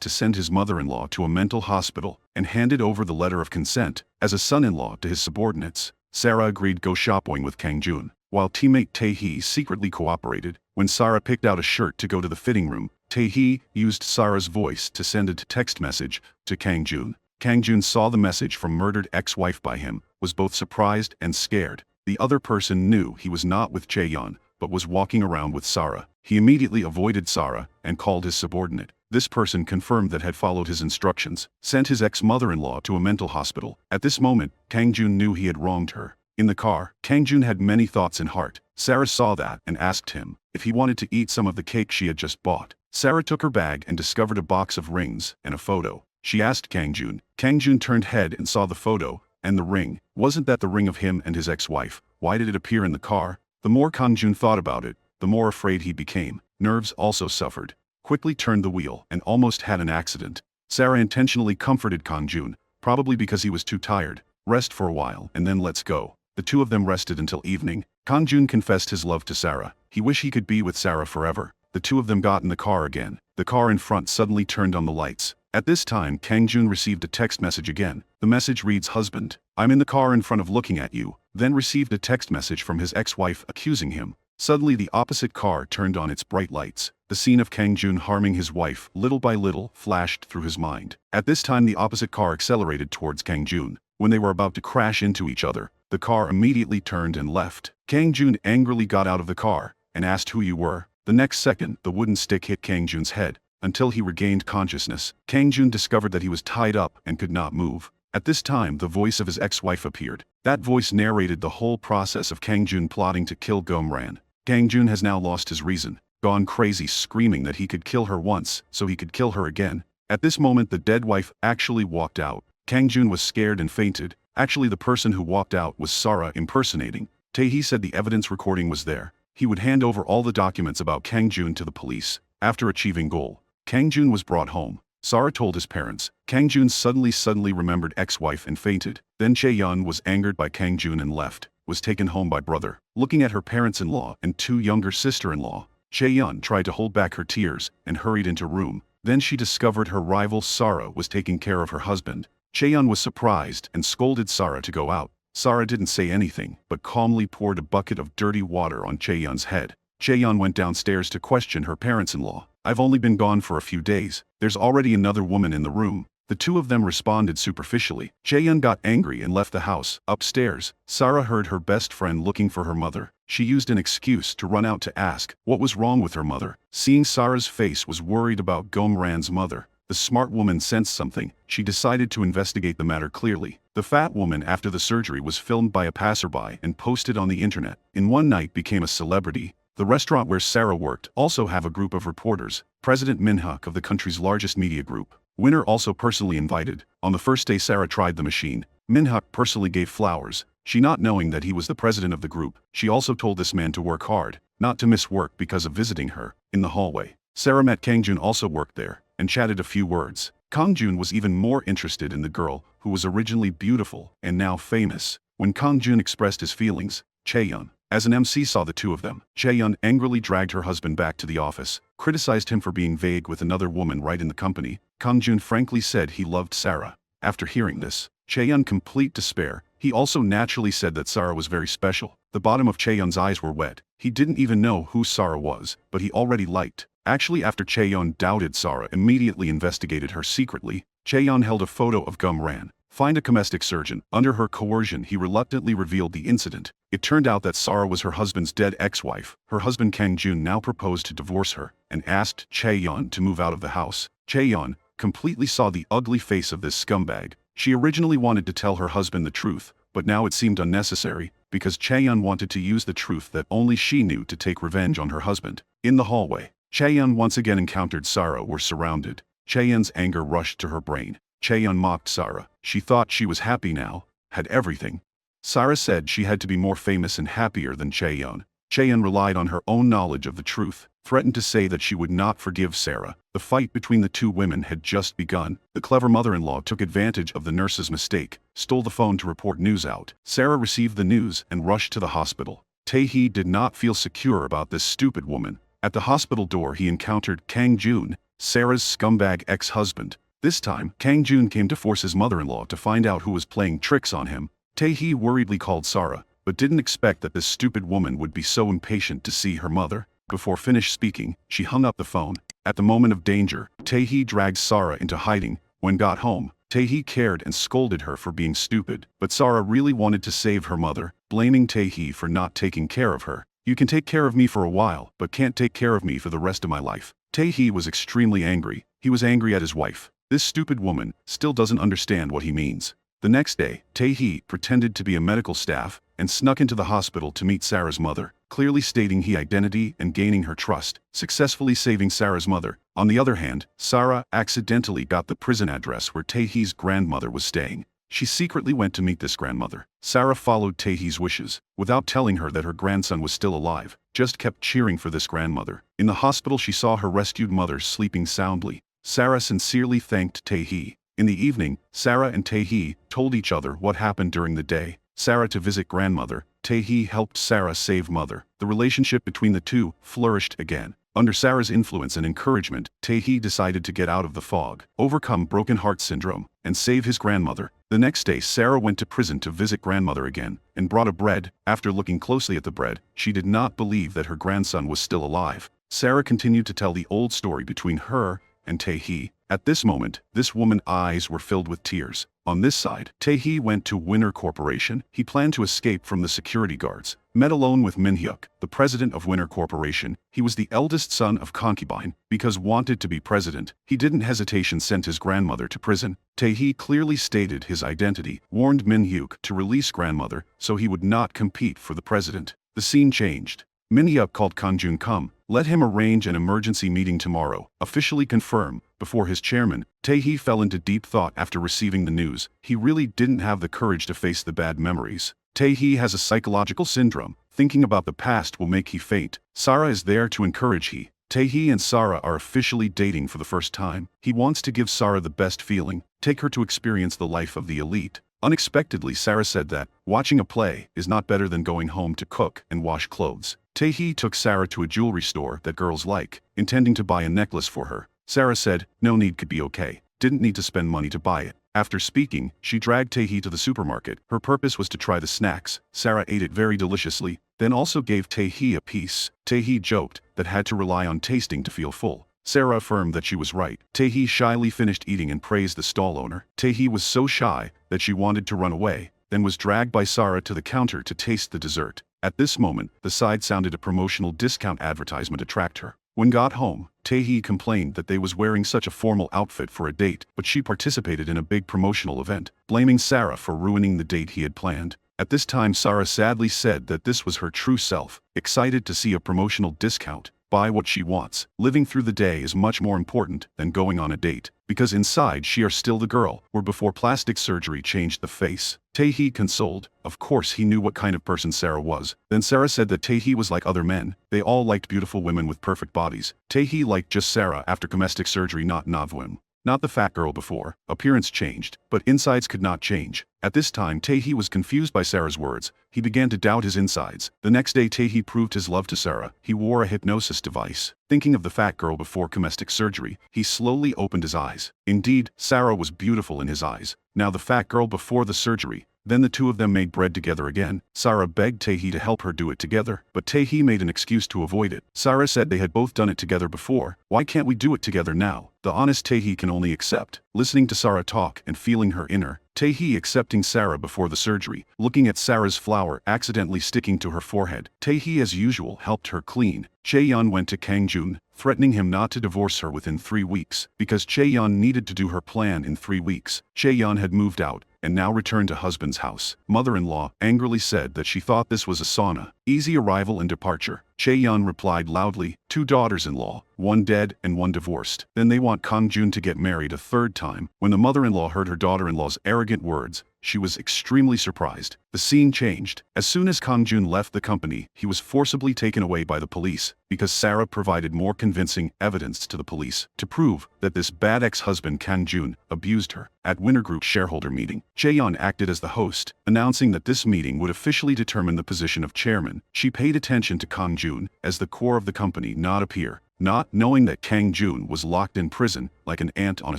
to send his mother-in-law to a mental hospital and handed over the letter of consent as a son-in-law to his subordinates. Sarah agreed go shopping with Kang Jun, while teammate Tae-hee secretly cooperated. When Sarah picked out a shirt to go to the fitting room, Tae-hee used Sarah's voice to send a text message to Kang Jun. Kang Jun saw the message from murdered ex-wife by him, was both surprised and scared. The other person knew he was not with Chae-yun, but was walking around with Sarah. He immediately avoided Sarah and called his subordinate. This person confirmed that had followed his instructions, sent his ex-mother-in-law to a mental hospital. At this moment, Kang Jun knew he had wronged her. In the car, Kang Jun had many thoughts in heart. Sarah saw that and asked him if he wanted to eat some of the cake she had just bought. Sarah took her bag and discovered a box of rings and a photo. She asked Kang Jun. Kang Jun turned head and saw the photo and the ring. Wasn't that the ring of him and his ex-wife? Why did it appear in the car? The more Kang Jun thought about it, the more afraid he became. Nerves also suffered. Quickly turned the wheel and almost had an accident. Sarah intentionally comforted Kang Jun, probably because he was too tired. Rest for a while and then let's go. The two of them rested until evening. Kang Jun confessed his love to Sarah. He wished he could be with Sarah forever. The two of them got in the car again. The car in front suddenly turned on the lights. At this time, Kang Jun received a text message again. The message reads, "Husband, I'm in the car in front of looking at you." Then received a text message from his ex-wife accusing him. Suddenly the opposite car turned on its bright lights. The scene of Kang Jun harming his wife little by little flashed through his mind. At this time the opposite car accelerated towards Kang Jun. When they were about to crash into each other, the car immediately turned and left. Kang Jun angrily got out of the car and asked who you were. The next second, the wooden stick hit Kang Jun's head. Until he regained consciousness, Kang Jun discovered that he was tied up and could not move. At this time, the voice of his ex-wife appeared. That voice narrated the whole process of Kang Jun plotting to kill Gum Ran. Kang Jun has now lost his reason, gone crazy screaming that he could kill her once, so he could kill her again. At this moment the dead wife actually walked out. Kang Jun was scared and fainted. Actually the person who walked out was Sarah impersonating. Tae-hee said the evidence recording was there. He would hand over all the documents about Kang Jun to the police. After achieving goal, Kang Jun was brought home. Sarah told his parents. Kang Jun suddenly remembered ex-wife and fainted. Then Chae-yun was angered by Kang Jun and left. Was taken home by brother. Looking at her parents-in-law and two younger sister-in-law, Chae-yun tried to hold back her tears and hurried into room. Then she discovered her rival Sarah was taking care of her husband. Chae-yun was surprised and scolded Sarah to go out. Sarah didn't say anything, but calmly poured a bucket of dirty water on Chae-yun's head. Chae-yun went downstairs to question her parents-in-law. I've only been gone for a few days. There's already another woman in the room. The two of them responded superficially. Chae-yun got angry and left the house. Upstairs, Sarah heard her best friend looking for her mother. She used an excuse to run out to ask what was wrong with her mother. Seeing Sarah's face was worried about Gum Ran's mother. The smart woman sensed something. She decided to investigate the matter clearly. The fat woman after the surgery was filmed by a passerby and posted on the internet. In one night became a celebrity. The restaurant where Sarah worked also have a group of reporters. President Min-huk of the country's largest media group. Winner also personally invited. On the first day Sarah tried the machine, Min-huk personally gave flowers. She not knowing that he was the president of the group. She also told this man to work hard, not to miss work because of visiting her. In the hallway, Sarah met Kang Jun also worked there, and chatted a few words. Kang Jun was even more interested in the girl, who was originally beautiful and now famous. When Kang Jun expressed his feelings, Chae-yun, as an MC, saw the two of them. Chae-yun angrily dragged her husband back to the office, criticized him for being vague with another woman right in the company. Kang Jun frankly said he loved Sarah. After hearing this, Chae-yun complete despair. He also naturally said that Sarah was very special. The bottom of Chae-yun's eyes were wet. He didn't even know who Sarah was, but he already liked. Actually, after Chae-yun doubted Sarah, immediately investigated her secretly. Chae-yun held a photo of Gum Ran. Find a domestic surgeon. Under her coercion, he reluctantly revealed the incident. It turned out that Sarah was her husband's dead ex-wife. Her husband Kang Jun now proposed to divorce her and asked Chae-yeon to move out of the house. Chae-yeon completely saw the ugly face of this scumbag. She originally wanted to tell her husband the truth, but now it seemed unnecessary, because Chae-yeon wanted to use the truth that only she knew to take revenge on her husband. In the hallway, Chae-yeon once again encountered Sarah. Were surrounded. Chae-yeon's anger rushed to her brain. Chae-yeon mocked Sarah. She thought she was happy now, had everything. Sarah said she had to be more famous and happier than Chae-yeon. Chae-yeon relied on her own knowledge of the truth, threatened to say that she would not forgive Sarah. The fight between the two women had just begun. The clever mother-in-law took advantage of the nurse's mistake, stole the phone to report news out. Sarah received the news and rushed to the hospital. Tae-hee did not feel secure about this stupid woman. At the hospital door he encountered Kang Jun, Sarah's scumbag ex-husband. This time, Kang Jun came to force his mother-in-law to find out who was playing tricks on him. Tae-hee worriedly called Sarah, but didn't expect that this stupid woman would be so impatient to see her mother. Before finished speaking, she hung up the phone. At the moment of danger, Tae-hee dragged Sarah into hiding. When got home, Tae-hee cared and scolded her for being stupid, but Sarah really wanted to save her mother, blaming Tae-hee for not taking care of her. "You can take care of me for a while, but can't take care of me for the rest of my life." Tae-hee was extremely angry. He was angry at his wife. This stupid woman still doesn't understand what he means. The next day, Tae-hee pretended to be a medical staff and snuck into the hospital to meet Sarah's mother, clearly stating his identity and gaining her trust, successfully saving Sarah's mother. On the other hand, Sarah accidentally got the prison address where Tae-hee's grandmother was staying. She secretly went to meet this grandmother. Sarah followed Tae-hee's wishes, without telling her that her grandson was still alive, just kept cheering for this grandmother. In the hospital she saw her rescued mother sleeping soundly. Sarah sincerely thanked Tae-hee. In the evening, Sarah and Tae-hee told each other what happened during the day. Sarah to visit grandmother, Tae-hee helped Sarah save mother. The relationship between the two flourished again. Under Sarah's influence and encouragement, Tae-hee decided to get out of the fog, overcome broken heart syndrome, and save his grandmother. The next day Sarah went to prison to visit grandmother again, and brought a bread. After looking closely at the bread, she did not believe that her grandson was still alive. Sarah continued to tell the old story between her and Tae-hee. At this moment, this woman's eyes were filled with tears. On this side, Tae-hee went to Winner Corporation. He planned to escape from the security guards. Met alone with Min-hyuk, the president of Winner Corporation. He was the eldest son of concubine. Because wanted to be president, he didn't hesitation sent his grandmother to prison. Tae-hee clearly stated his identity, warned Min-hyuk to release grandmother so he would not compete for the president. The scene changed. Min-hyuk called Kang Jun come, let him arrange an emergency meeting tomorrow, officially confirm. Before his chairman, Tae-hee fell into deep thought after receiving the news. He really didn't have the courage to face the bad memories. Tae-hee has a psychological syndrome. Thinking about the past will make he faint. Sarah is there to encourage he. Tae-hee and Sarah are officially dating for the first time. He wants to give Sarah the best feeling, take her to experience the life of the elite. Unexpectedly, Sarah said that watching a play is not better than going home to cook and wash clothes. Tae-hee took Sarah to a jewelry store that girls like, intending to buy a necklace for her. Sarah said, no need, could be okay. Didn't need to spend money to buy it. After speaking, she dragged Tae-hee to the supermarket. Her purpose was to try the snacks. Sarah ate it very deliciously, then also gave Tae-hee a piece. Tae-hee joked that had to rely on tasting to feel full. Sarah affirmed that she was right. Tae-hee shyly finished eating and praised the stall owner. Tae-hee was so shy that she wanted to run away, then was dragged by Sarah to the counter to taste the dessert. At this moment, the side sounded a promotional discount advertisement attract her. When got home, Tae-hee complained that they was wearing such a formal outfit for a date, but she participated in a big promotional event, blaming Sarah for ruining the date he had planned. At this time Sarah sadly said that this was her true self, excited to see a promotional discount. Buy what she wants. Living through the day is much more important than going on a date, because inside she are still the girl, where before plastic surgery changed the face. Tae-hee consoled. Of course he knew what kind of person Sarah was. Then Sarah said that Tae-hee was like other men. They all liked beautiful women with perfect bodies. Tae-hee liked just Sarah after domestic surgery, not Navwim. Not the fat girl before. Appearance changed, but insides could not change. At this time Tae-hee was confused by Sarah's words. He began to doubt his insides. The next day Tae-hee proved his love to Sarah. He wore a hypnosis device. Thinking of the fat girl before domestic surgery, he slowly opened his eyes. Indeed, Sarah was beautiful in his eyes. Now the fat girl before the surgery, Then the two of them made bread together again. Sarah begged Tae-hee to help her do it together, but Tae-hee made an excuse to avoid it. Sarah said they had both done it together before. Why can't we do it together now? The honest Tae-hee can only accept. Listening to Sarah talk and feeling her inner Tae-hee accepting Sarah before the surgery, looking at Sarah's flower accidentally sticking to her forehead. Tae-hee as usual helped her clean. Chae-yeon went to Kang-joon, threatening him not to divorce her within 3 weeks, because Chae-yeon needed to do her plan in 3 weeks. Chae-yeon had moved out, and now returned to husband's house. Mother-in-law angrily said that she thought this was a sauna. Easy arrival and departure. Chae-yeon replied loudly, 2 daughters-in-law, 1 dead and 1 divorced. Then they want Kang-joon to get married a 3rd time. When the mother-in-law heard her daughter-in-law's arrogant words, she was extremely surprised. The scene changed. As soon as Kang-joon left the company, he was forcibly taken away by the police, because Sarah provided more convincing evidence to the police to prove that this bad ex-husband Kang-joon abused her. At Winter Group shareholder meeting, Chae-yeon acted as the host, announcing that this meeting would officially determine the position of chairman. She paid attention to Kang-joon as the core of the company not appear. Not knowing that Kang-joon was locked in prison like an ant on a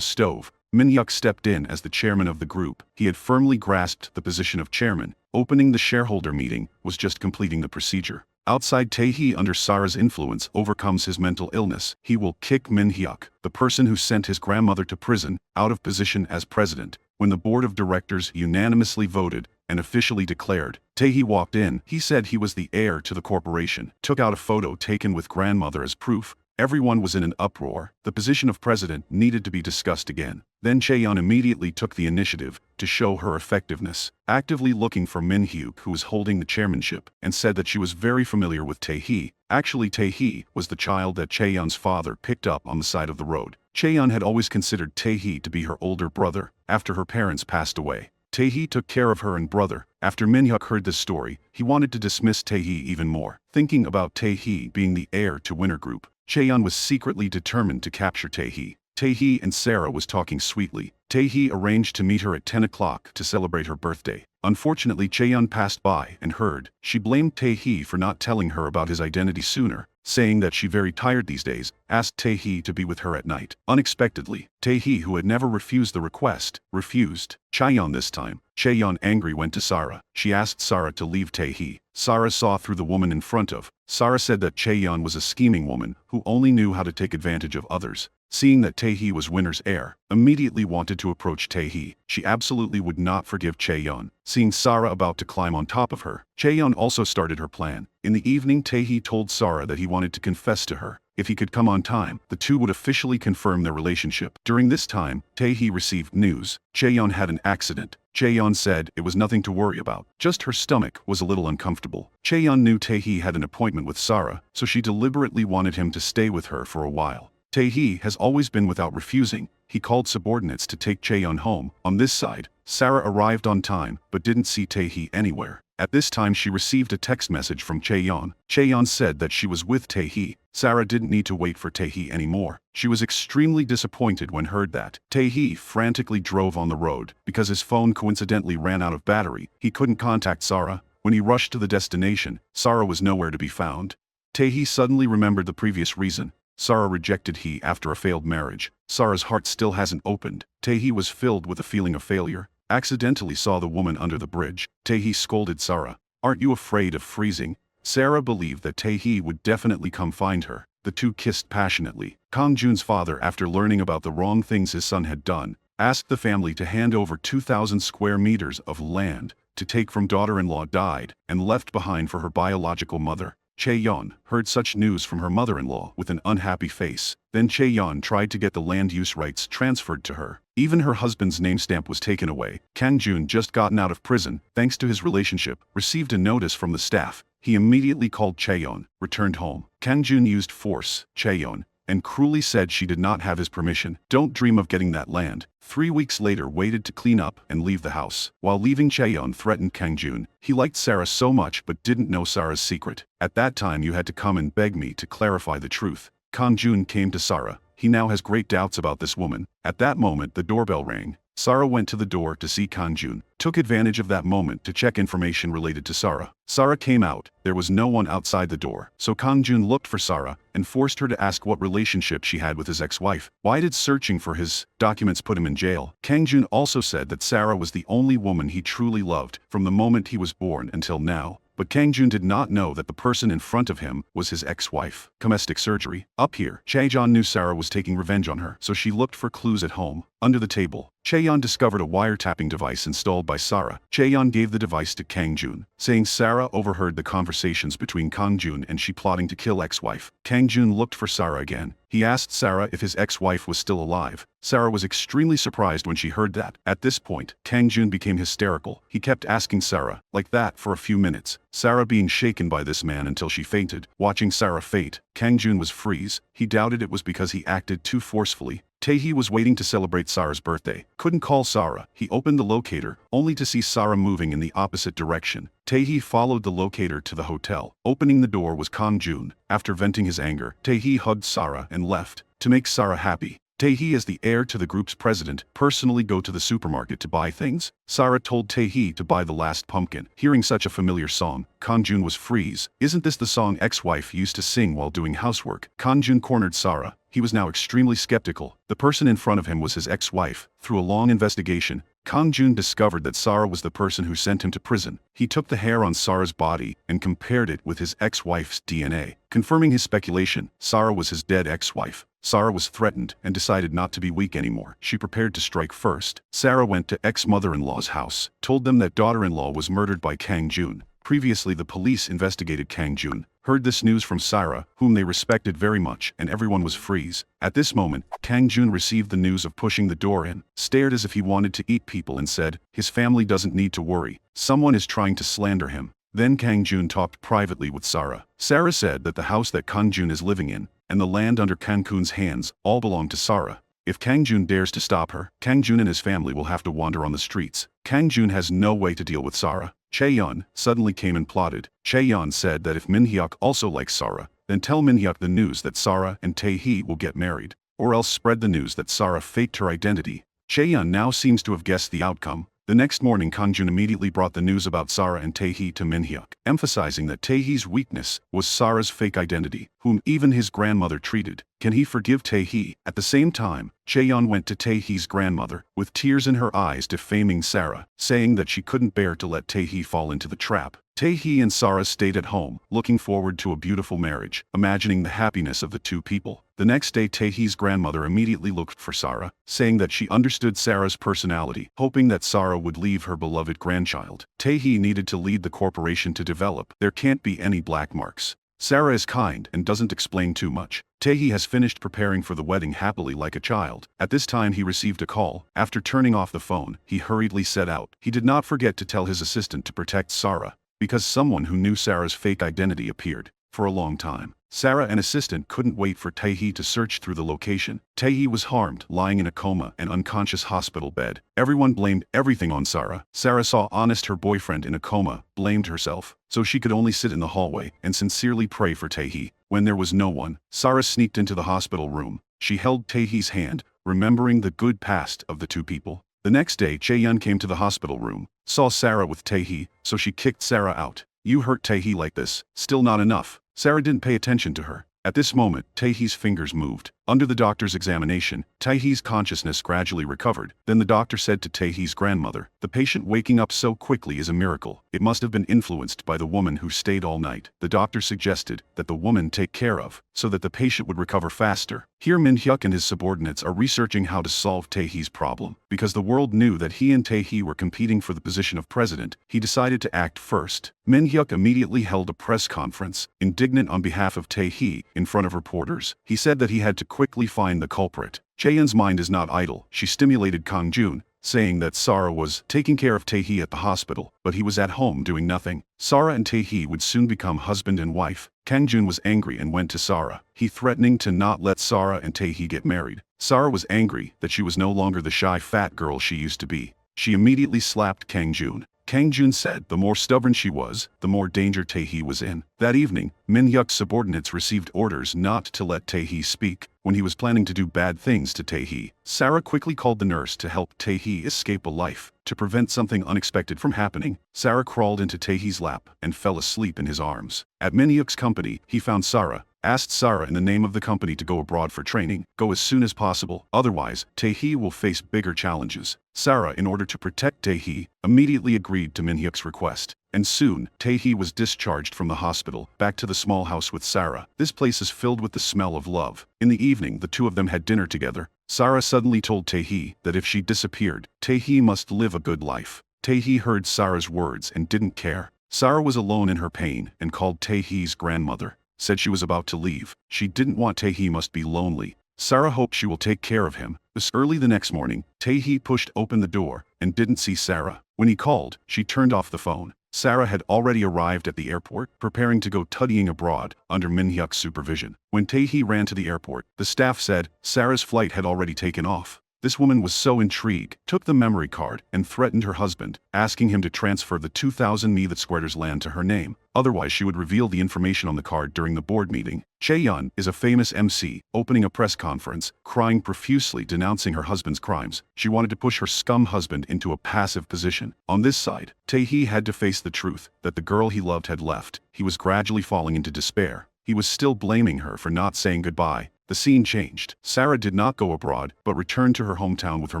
stove, Min-hyuk stepped in as the chairman of the group. He had firmly grasped the position of chairman. Opening the shareholder meeting was just completing the procedure. Outside, Tae-hee, under Sarah's influence, overcomes his mental illness. He will kick Min-hyuk, the person who sent his grandmother to prison, out of position as president. When the board of directors unanimously voted and officially declared, Tae-hee walked in. He said he was the heir to the corporation, took out a photo taken with grandmother as proof. Everyone was in an uproar. The position of president needed to be discussed again. Then Chae-yeon immediately took the initiative to show her effectiveness, actively looking for Min-hyuk, who was holding the chairmanship, and said that she was very familiar with Tae-hee. Actually, Tae-hee was the child that Chae-yeon's father picked up on the side of the road. Chae-yeon had always considered Tae-hee to be her older brother. After her parents passed away, Tae-hee took care of her and brother. After Min-hyuk heard this story, he wanted to dismiss Tae-hee even more. Thinking about Tae-hee being the heir to Winter Group, Chae-yeon was secretly determined to capture Tae-hee. Tae-hee and Sarah was talking sweetly. Tae-hee arranged to meet her at 10 o'clock to celebrate her birthday. Unfortunately, Chae-yeon passed by and heard. She blamed Tae-hee for not telling her about his identity sooner, saying that she very tired these days, asked Tae-hee to be with her at night. Unexpectedly, Tae-hee, who had never refused the request, refused. Chae-yeon this time. Chae-yeon angry went to Sarah. She asked Sarah to leave Tae-hee. Sarah saw through the woman in front of. Sarah said that Chae-yeon was a scheming woman who only knew how to take advantage of others. Seeing that Tae-hee was Winter's heir, immediately wanted to approach Tae-hee. She absolutely would not forgive Chae-yeon. Seeing Sarah about to climb on top of her, Chae-yeon also started her plan. In the evening, Tae-hee told Sarah that he wanted to confess to her. If he could come on time, the two would officially confirm their relationship. During this time, Tae-hee received news. Chae-yeon had an accident. Chae-yeon said it was nothing to worry about, just her stomach was a little uncomfortable. Chae-yeon knew Tae-hee had an appointment with Sarah, so she deliberately wanted him to stay with her for a while. Tae-hee has always been without refusing. He called subordinates to take Chae-yeon home. On this side, Sarah arrived on time but didn't see Tae-hee anywhere. At this time, she received a text message from Chae-yeon. Chae-yeon said that she was with Tae-hee. Sarah didn't need to wait for Tae-hee anymore. She was extremely disappointed when heard that. Tae-hee frantically drove on the road. Because his phone coincidentally ran out of battery, he couldn't contact Sarah. When he rushed to the destination, Sarah was nowhere to be found. Tae-hee suddenly remembered the previous reason. Sarah rejected he after a failed marriage. Sarah's heart still hasn't opened. Tae-hee was filled with a feeling of failure. Accidentally saw the woman under the bridge. Tae-hee scolded Sarah. "Aren't you afraid of freezing?" Sarah believed that Tae-hee would definitely come find her. The two kissed passionately. Kang-joon's father, after learning about the wrong things his son had done, asked the family to hand over 2,000 square meters of land to take from daughter-in-law died and left behind for her biological mother. Chae-yeon heard such news from her mother-in-law with an unhappy face. Then Chae-yeon tried to get the land use rights transferred to her. Even her husband's name stamp was taken away. Kang-joon, just gotten out of prison, thanks to his relationship, received a notice from the staff. He immediately called Chae-yeon, returned home. Kang-joon used force Chae-yeon and cruelly said she did not have his permission. Don't dream of getting that land. 3 weeks later, waited to clean up and leave the house. While leaving, Chae-yeon threatened Kang-joon. He liked Sarah so much but didn't know Sarah's secret. "At that time you had to come and beg me to clarify the truth." Kang-joon came to Sarah. He now has great doubts about this woman. At that moment the doorbell rang. Sarah went to the door to see Kang Jun, took advantage of that moment to check information related to Sarah. Sarah came out, there was no one outside the door, so Kang Jun looked for Sarah and forced her to ask what relationship she had with his ex-wife. Why did searching for his documents put him in jail? Kang Jun also said that Sarah was the only woman he truly loved from the moment he was born until now. But Kang Jun did not know that the person in front of him was his ex-wife. Cosmetic surgery. Up here, Chaeyeon knew Sarah was taking revenge on her, so she looked for clues at home. Under the table, Chaeyeon discovered a wiretapping device installed by Sarah. Chaeyeon gave the device to Kang Jun, saying Sarah overheard the conversations between Kang Jun and she plotting to kill ex-wife. Kang Jun looked for Sarah again. He asked Sarah if his ex-wife was still alive. Sarah was extremely surprised when she heard that. At this point, Kang Jun became hysterical. He kept asking Sarah, like that for a few minutes. Sarah being shaken by this man until she fainted. Watching Sarah faint, Kang Jun was freeze. He doubted it was because he acted too forcefully. Tae-hee was waiting to celebrate Sarah's birthday. Couldn't call Sarah. He opened the locator, only to see Sarah moving in the opposite direction. Tae-hee followed the locator to the hotel. Opening the door was Kang Jun. After venting his anger, Tae-hee hugged Sarah and left. To make Sarah happy, Tae-hee, as the heir to the group's president, personally go to the supermarket to buy things. Sarah told Tae-hee to buy the last pumpkin. Hearing such a familiar song, Kang Jun was freeze. Isn't this the song ex-wife used to sing while doing housework? Kang Jun cornered Sarah. He was now extremely skeptical. The person in front of him was his ex-wife. Through a long investigation, Kang Jun discovered that Sarah was the person who sent him to prison. He took the hair on Sarah's body and compared it with his ex-wife's DNA. Confirming his speculation, Sarah was his dead ex-wife. Sarah was threatened and decided not to be weak anymore. She prepared to strike first. Sarah went to ex-mother-in-law's house, told them that daughter-in-law was murdered by Kang Jun. Previously, the police investigated Kang Jun, heard this news from Sarah, whom they respected very much, and everyone was freeze. At this moment, Kang Jun received the news of pushing the door in, stared as if he wanted to eat people and said, his family doesn't need to worry. Someone is trying to slander him. Then Kang Jun talked privately with Sarah. Sarah said that the house that Kang Jun is living in, and the land under Kang Kun's hands, all belong to Sarah. If Kang Jun dares to stop her, Kang Jun and his family will have to wander on the streets. Kang Jun has no way to deal with Sarah. Chaeyeon suddenly came and plotted. Chaeyeon said that if Min-hyuk also likes Sarah, then tell Min-hyuk the news that Sarah and Tae-hee will get married, or else spread the news that Sarah faked her identity. Chaeyeon now seems to have guessed the outcome. The next morning, Kang Jun immediately brought the news about Sarah and Tae-hee to Min-hyuk, emphasizing that Tae-hee's weakness was Sarah's fake identity, whom even his grandmother treated. Can he forgive Tae-hee? At the same time, Chaeyeon went to Tae-hee's grandmother, with tears in her eyes defaming Sarah, saying that she couldn't bear to let Tae-hee fall into the trap. Tae-hee and Sarah stayed at home, looking forward to a beautiful marriage, imagining the happiness of the two people. The next day, Tae-hee's grandmother immediately looked for Sarah, saying that she understood Sarah's personality, hoping that Sarah would leave her beloved grandchild. Tae-hee needed to lead the corporation to develop. There can't be any black marks. Sarah is kind and doesn't explain too much. Tae-hee has finished preparing for the wedding happily like a child. At this time, he received a call. After turning off the phone, he hurriedly set out. He did not forget to tell his assistant to protect Sarah, because someone who knew Sarah's fake identity appeared. For a long time, Sarah and assistant couldn't wait for Tae-hee to search through the location. Tae-hee was harmed, lying in a coma and unconscious hospital bed. Everyone blamed everything on Sarah. Sarah saw Honest, her boyfriend, in a coma, blamed herself, so she could only sit in the hallway and sincerely pray for Tae-hee. When there was no one, Sarah sneaked into the hospital room. She held Tae-hee's hand, remembering the good past of the two people. The next day, Chaeyeon came to the hospital room, saw Sarah with Tae-hee, so she kicked Sarah out. You hurt Tae-hee like this. Still not enough. Sarah didn't pay attention to her. At this moment, Tae-hee's fingers moved. Under the doctor's examination, Tae-hee's consciousness gradually recovered. Then the doctor said to Tae-hee's grandmother, the patient waking up so quickly is a miracle. It must have been influenced by the woman who stayed all night. The doctor suggested that the woman take care of, so that the patient would recover faster. Here Min-hyuk and his subordinates are researching how to solve Tae-hee's problem. Because the world knew that he and Tae-hee were competing for the position of president, he decided to act first. Min-hyuk immediately held a press conference, indignant on behalf of Tae-hee, in front of reporters. He said that he had to quickly find the culprit. Chaeyeon's mind is not idle. She stimulated Kang Jun, saying that Sarah was taking care of Tae-hee at the hospital, but he was at home doing nothing. Sarah and Tae-hee would soon become husband and wife. Kang Jun was angry and went to Sarah. He threatening to not let Sarah and Tae-hee get married. Sarah was angry that she was no longer the shy fat girl she used to be. She immediately slapped Kang Jun. Kang Jun said the more stubborn she was, the more danger Tae-hee was in. That evening, Min-hyuk's subordinates received orders not to let Tae-hee speak. When he was planning to do bad things to Tae-hee, Sarah quickly called the nurse to help Tae-hee escape a life. To prevent something unexpected from happening, Sarah crawled into Tae-hee's lap and fell asleep in his arms. At Min-hyuk's company, he found Sarah, asked Sarah in the name of the company to go abroad for training, go as soon as possible, otherwise, Tae-hee will face bigger challenges. Sarah, in order to protect Tae-hee, immediately agreed to Min-hyuk's request. And soon, Tae-hee was discharged from the hospital, back to the small house with Sarah. This place is filled with the smell of love. In the evening, the two of them had dinner together. Sarah suddenly told Tae-hee that if she disappeared, Tae-hee must live a good life. Tae-hee heard Sarah's words and didn't care. Sarah was alone in her pain and called Tae-hee's grandmother. Said she was about to leave. She didn't want Tae-hee must be lonely. Sarah hoped she will take care of him. This early the next morning, Tae-hee pushed open the door and didn't see Sarah. When he called, she turned off the phone. Sarah had already arrived at the airport, preparing to go studying abroad under Min-hyuk's supervision. When Tae-hee ran to the airport, the staff said Sarah's flight had already taken off. This woman was so intrigued, took the memory card, and threatened her husband, asking him to transfer the 2,000 squares land to her name. Otherwise she would reveal the information on the card during the board meeting. Chae-yeon is a famous MC, opening a press conference, crying profusely denouncing her husband's crimes. She wanted to push her scum husband into a passive position. On this side, Tae-hee had to face the truth that the girl he loved had left. He was gradually falling into despair. He was still blaming her for not saying goodbye. The scene changed. Sarah did not go abroad, but returned to her hometown with her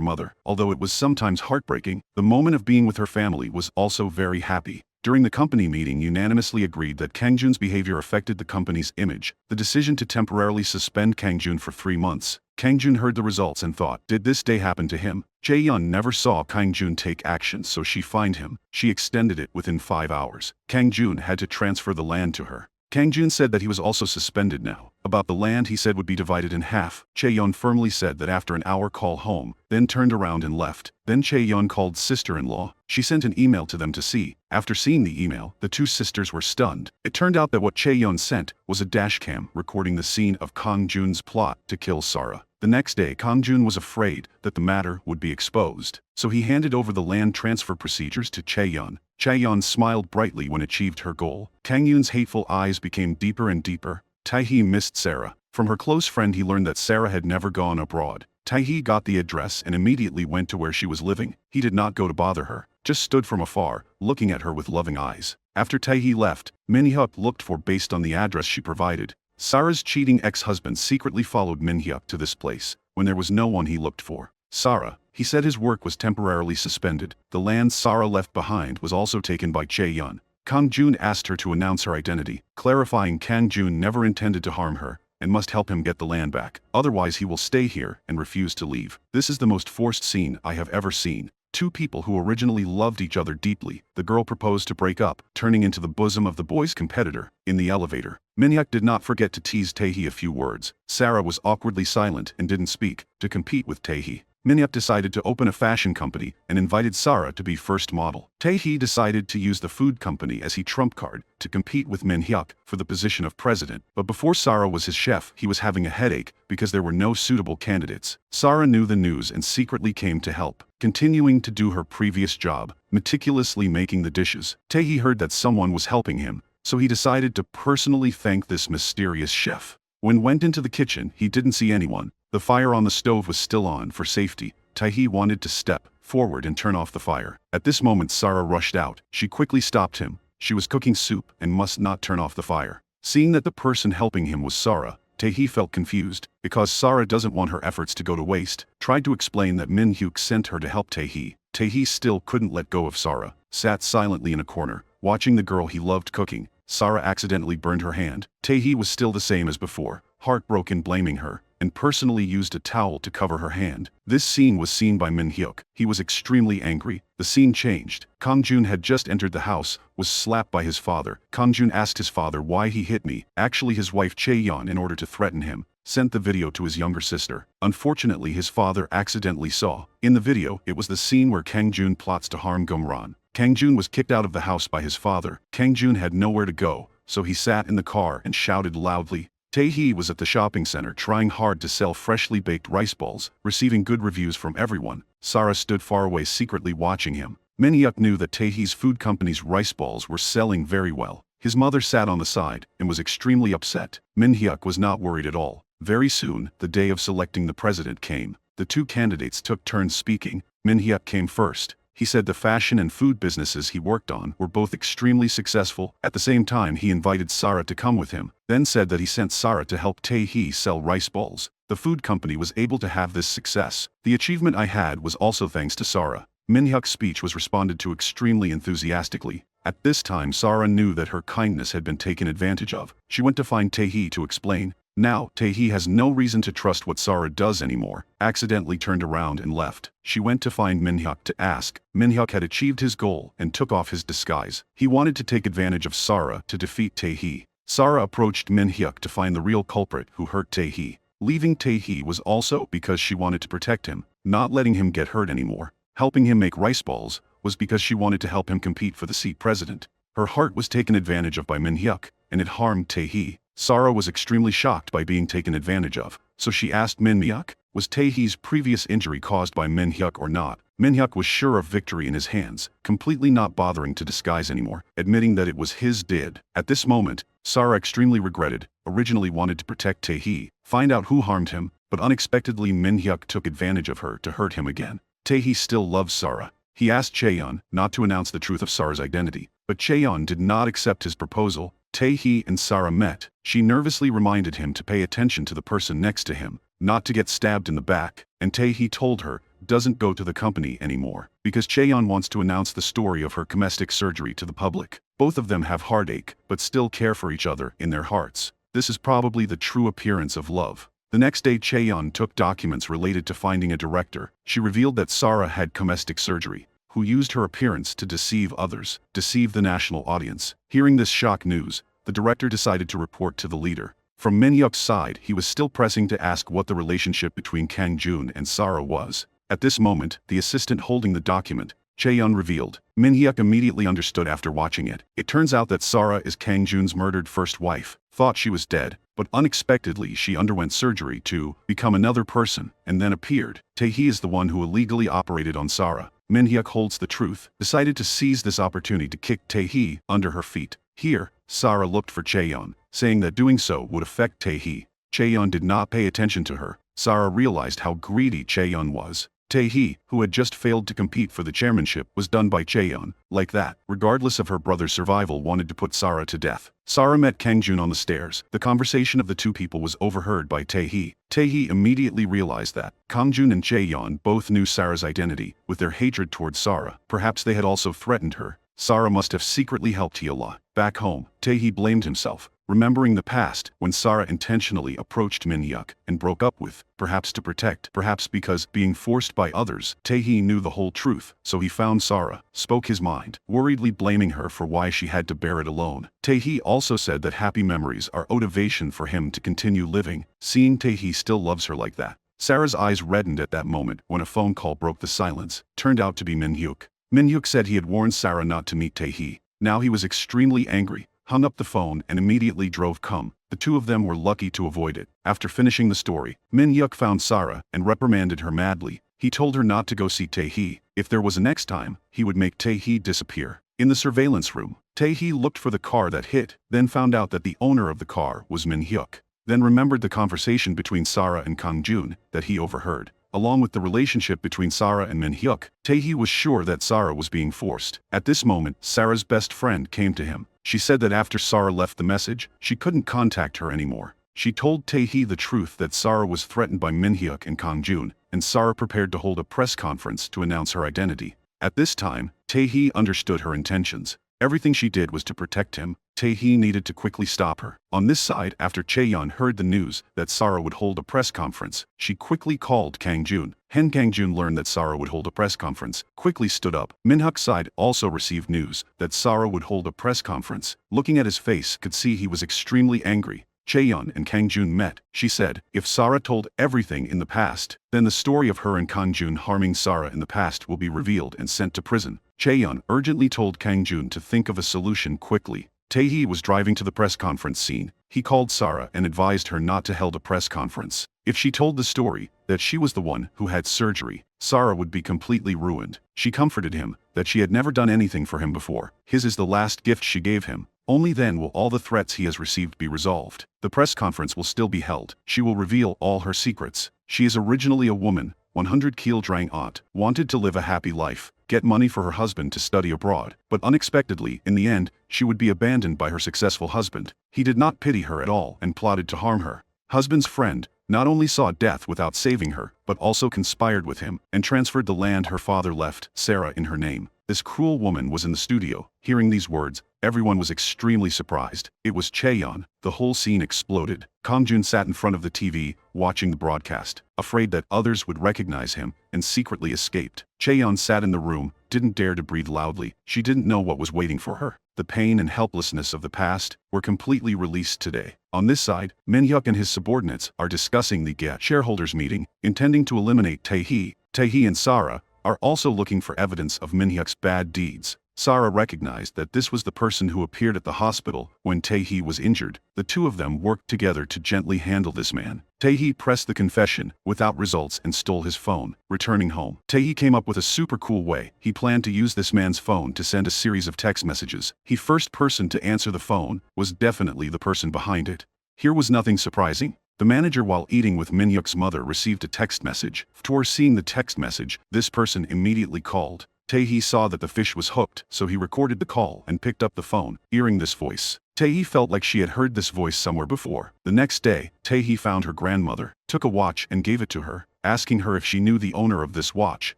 mother. Although it was sometimes heartbreaking, the moment of being with her family was also very happy. During the company meeting unanimously agreed that Kang-jun's behavior affected the company's image. The decision to temporarily suspend Kang-jun for 3 months. Kang-jun heard the results and thought, did this day happen to him? Chae-yeon never saw Kang-jun take action, so she fined him. She extended it within 5 hours. Kang-jun had to transfer the land to her. Kang-jun said that he was also suspended now. About the land he said would be divided in half. Chae-yeon firmly said that after an hour call home, then turned around and left. Then Chae-yeon called sister-in-law. She sent an email to them to see. After seeing the email, the two sisters were stunned. It turned out that what Chae-yeon sent was a dashcam recording the scene of Kang-jun's plot to kill Sarah. The next day, Kang-jun was afraid that the matter would be exposed, so he handed over the land transfer procedures to Chae-yeon. Chae-yeon smiled brightly when achieved her goal. Kang-yun's hateful eyes became deeper and deeper. Tae-hee missed Sarah. From her close friend he learned that Sarah had never gone abroad. Tae-hee got the address and immediately went to where she was living. He did not go to bother her, just stood from afar, looking at her with loving eyes. After Tae-hee left, Min-hyuk looked for based on the address she provided. Sarah's cheating ex-husband secretly followed Min-hyuk to this place, when there was no one he looked for. Sarah, he said his work was temporarily suspended. The land Sarah left behind was also taken by Chae-yeon. Kang-jun asked her to announce her identity, clarifying Kang-jun never intended to harm her, and must help him get the land back. Otherwise he will stay here and refuse to leave. This is the most forced scene I have ever seen. Two people who originally loved each other deeply. The girl proposed to break up, turning into the bosom of the boy's competitor. In the elevator, Min-hyuk did not forget to tease Tae-hee a few words. Sarah was awkwardly silent and didn't speak. To compete with Tae-hee, Min-hyuk decided to open a fashion company and invited Sarah to be first model. Tae-hee decided to use the food company as his trump card to compete with Min-hyuk for the position of president. But before Sarah was his chef, he was having a headache because there were no suitable candidates. Sarah knew the news and secretly came to help, continuing to do her previous job, meticulously making the dishes. Tae-hee heard that someone was helping him, so he decided to personally thank this mysterious chef. When went into the kitchen, he didn't see anyone. The fire on the stove was still on for safety. Tae-hee wanted to step forward and turn off the fire. At this moment Sarah rushed out. She quickly stopped him. She was cooking soup and must not turn off the fire. Seeing that the person helping him was Sarah, Tae-hee felt confused, because Sarah doesn't want her efforts to go to waste. Tried to explain that Min-hyuk sent her to help Tae-hee. Tae-hee still couldn't let go of Sarah. Sat silently in a corner, watching the girl he loved cooking. Sarah accidentally burned her hand. Tae-hee was still the same as before, heartbroken, blaming her, and personally used a towel to cover her hand. This scene was seen by Min-hyuk. He was extremely angry. The scene changed. Kang-jun had just entered the house, was slapped by his father. Kang-jun asked his father why he hit me. Actually his wife Chae-yeon, in order to threaten him, sent the video to his younger sister. Unfortunately his father accidentally saw. In the video, it was the scene where Kang-jun plots to harm Gumran. Kang-jun was kicked out of the house by his father. Kang-jun had nowhere to go, so he sat in the car and shouted loudly. Tae-hee was at the shopping center trying hard to sell freshly baked rice balls, receiving good reviews from everyone. Sarah stood far away secretly watching him. Min-hyuk knew that Tae-hee's food company's rice balls were selling very well. His mother sat on the side and was extremely upset. Min-hyuk was not worried at all. Very soon, the day of selecting the president came. The two candidates took turns speaking. Min Hyuk came first. He said the fashion and food businesses he worked on were both extremely successful. At the same time, he invited Sarah to come with him, then said that he sent Sarah to help Tae-hee sell rice balls. The food company was able to have this success. The achievement I had was also thanks to Sarah. Min Hyuk's speech was responded to extremely enthusiastically. At this time, Sarah knew that her kindness had been taken advantage of. She went to find Tae-hee to explain. Now, Tae-hee has no reason to trust what Sarah does anymore. Accidentally turned around and left. She went to find Min Hyuk to ask. Min Hyuk had achieved his goal and took off his disguise. He wanted to take advantage of Sarah to defeat Tae-hee. Sarah approached Min Hyuk to find the real culprit who hurt Tae-hee. Leaving Tae-hee was also because she wanted to protect him, not letting him get hurt anymore. Helping him make rice balls was because she wanted to help him compete for the seat president. Her heart was taken advantage of by Min Hyuk, and it harmed Tae-hee. Sarah was extremely shocked by being taken advantage of, so she asked Min Hyuk, was Tae-hee's previous injury caused by Min Hyuk or not? Min Hyuk was sure of victory in his hands, completely not bothering to disguise anymore, admitting that it was his did. At this moment, Sarah extremely regretted, originally wanted to protect Tae-hee, find out who harmed him, but unexpectedly Min Hyuk took advantage of her to hurt him again. Tae-hee still loves Sarah. He asked Chaeyeon not to announce the truth of Sarah's identity, but Chaeyeon did not accept his proposal. Tae-hee and Sarah met. She nervously reminded him to pay attention to the person next to him, not to get stabbed in the back, and Tae-hee told her, doesn't go to the company anymore, because Chaeyeon wants to announce the story of her cosmetic surgery to the public. Both of them have heartache, but still care for each other in their hearts. This is probably the true appearance of love. The next day Chaeyeon took documents related to finding a director. She revealed that Sarah had cosmetic surgery, who used her appearance to deceive others, deceive the national audience. Hearing this shock news, the director decided to report to the leader. From Min Hyuk's side, he was still pressing to ask what the relationship between Kang Joon and Sarah was. At this moment, the assistant holding the document, Chaeyeon, revealed. Min Hyuk immediately understood after watching it. It turns out that Sarah is Kang Joon's murdered first wife. Thought she was dead, but unexpectedly she underwent surgery to become another person, and then appeared. Tae-hee is the one who illegally operated on Sarah. Min Hyuk holds the truth, decided to seize this opportunity to kick Tae-hee under her feet. Here, Sarah looked for Chaeyeon, saying that doing so would affect Tae-hee. Chaeyeon did not pay attention to her. Sarah realized how greedy Chaeyeon was. Tae-hee, who had just failed to compete for the chairmanship, was done by Chaeyeon. Like that, regardless of her brother's survival, wanted to put Sarah to death. Sarah met Kang Joon on the stairs. The conversation of the two people was overheard by Tae-hee. Tae-hee immediately realized that Kang Joon and Chaeyeon both knew Sarah's identity. With their hatred towards Sarah, perhaps they had also threatened her. Sarah must have secretly helped Hee-la. Back home, Tae-hee blamed himself, remembering the past when Sarah intentionally approached Min Hyuk and broke up with, perhaps to protect, perhaps because being forced by others. Tae-hee knew the whole truth, so he found Sarah, spoke his mind, worriedly blaming her for why she had to bear it alone. Tae-hee also said that happy memories are motivation for him to continue living. Seeing Tae-hee still loves her like that, Sarah's eyes reddened at that moment when a phone call broke the silence. Turned out to be Min Hyuk. Min Hyuk said he had warned Sarah not to meet Tae-hee. Now he was extremely angry, hung up the phone and immediately drove home. The two of them were lucky to avoid it. After finishing the story, Min Hyuk found Sarah and reprimanded her madly. He told her not to go see Tae-hee. If there was a next time, he would make Tae-hee disappear. In the surveillance room, Tae-hee looked for the car that hit, then found out that the owner of the car was Min Hyuk. Then remembered the conversation between Sarah and Kang Joon that he overheard. Along with the relationship between Sarah and Min Hyuk, Tae-hee was sure that Sarah was being forced. At this moment, Sarah's best friend came to him. She said that after Sarah left the message, she couldn't contact her anymore. She told Tae-hee the truth that Sarah was threatened by Min Hyuk and Kang Joon, and Sarah prepared to hold a press conference to announce her identity. At this time, Tae-hee understood her intentions. Everything she did was to protect him. Tae-hee needed to quickly stop her. On this side, after Chaeyeon heard the news that Sarah would hold a press conference, she quickly called Kang Joon. Kang Joon learned that Sarah would hold a press conference, quickly stood up. Min Hyuk's side also received news that Sarah would hold a press conference. Looking at his face, could see he was extremely angry. Chaeyeon and Kang Joon met. She said, if Sarah told everything in the past, then the story of her and Kang Joon harming Sarah in the past will be revealed and sent to prison. Chaeyeon urgently told Kang Joon to think of a solution quickly. Tae-hee was driving to the press conference scene. He called Sarah and advised her not to hold a press conference. If she told the story, that she was the one who had surgery, Sarah would be completely ruined. She comforted him, that she had never done anything for him before. His is the last gift she gave him. Only then will all the threats he has received be resolved. The press conference will still be held. She will reveal all her secrets. She is originally a woman, 100 kilograng aunt, wanted to live a happy life, get money for her husband to study abroad, but unexpectedly, in the end, she would be abandoned by her successful husband. He did not pity her at all and plotted to harm her. Husband's friend not only saw death without saving her, but also conspired with him and transferred the land her father left, Sarah, in her name. This cruel woman was in the studio. Hearing these words, everyone was extremely surprised. It was Chaeyeon. The whole scene exploded. Kangjun sat in front of the TV, watching the broadcast, afraid that others would recognize him, and secretly escaped. Chaeyeon sat in the room, didn't dare to breathe loudly. She didn't know what was waiting for her. The pain and helplessness of the past were completely released today. On this side, Min-hyuk and his subordinates are discussing the shareholders meeting, intending to eliminate Tae-hee. Tae-hee and Sarah are also looking for evidence of Min-hyuk's bad deeds. Sarah recognized that this was the person who appeared at the hospital when Tae-hee was injured. The two of them worked together to gently handle this man. Tae-hee pressed the confession without results and stole his phone. Returning home, Tae-hee came up with a super cool way. He planned to use this man's phone to send a series of text messages. The first person to answer the phone was definitely the person behind it. Here was nothing surprising. The manager, while eating with Min-hyuk's mother, received a text message. After seeing the text message, this person immediately called. Tae-hee saw that the fish was hooked, so he recorded the call and picked up the phone, hearing this voice. Tae-hee felt like she had heard this voice somewhere before. The next day, Tae-hee found her grandmother, took a watch and gave it to her, asking her if she knew the owner of this watch.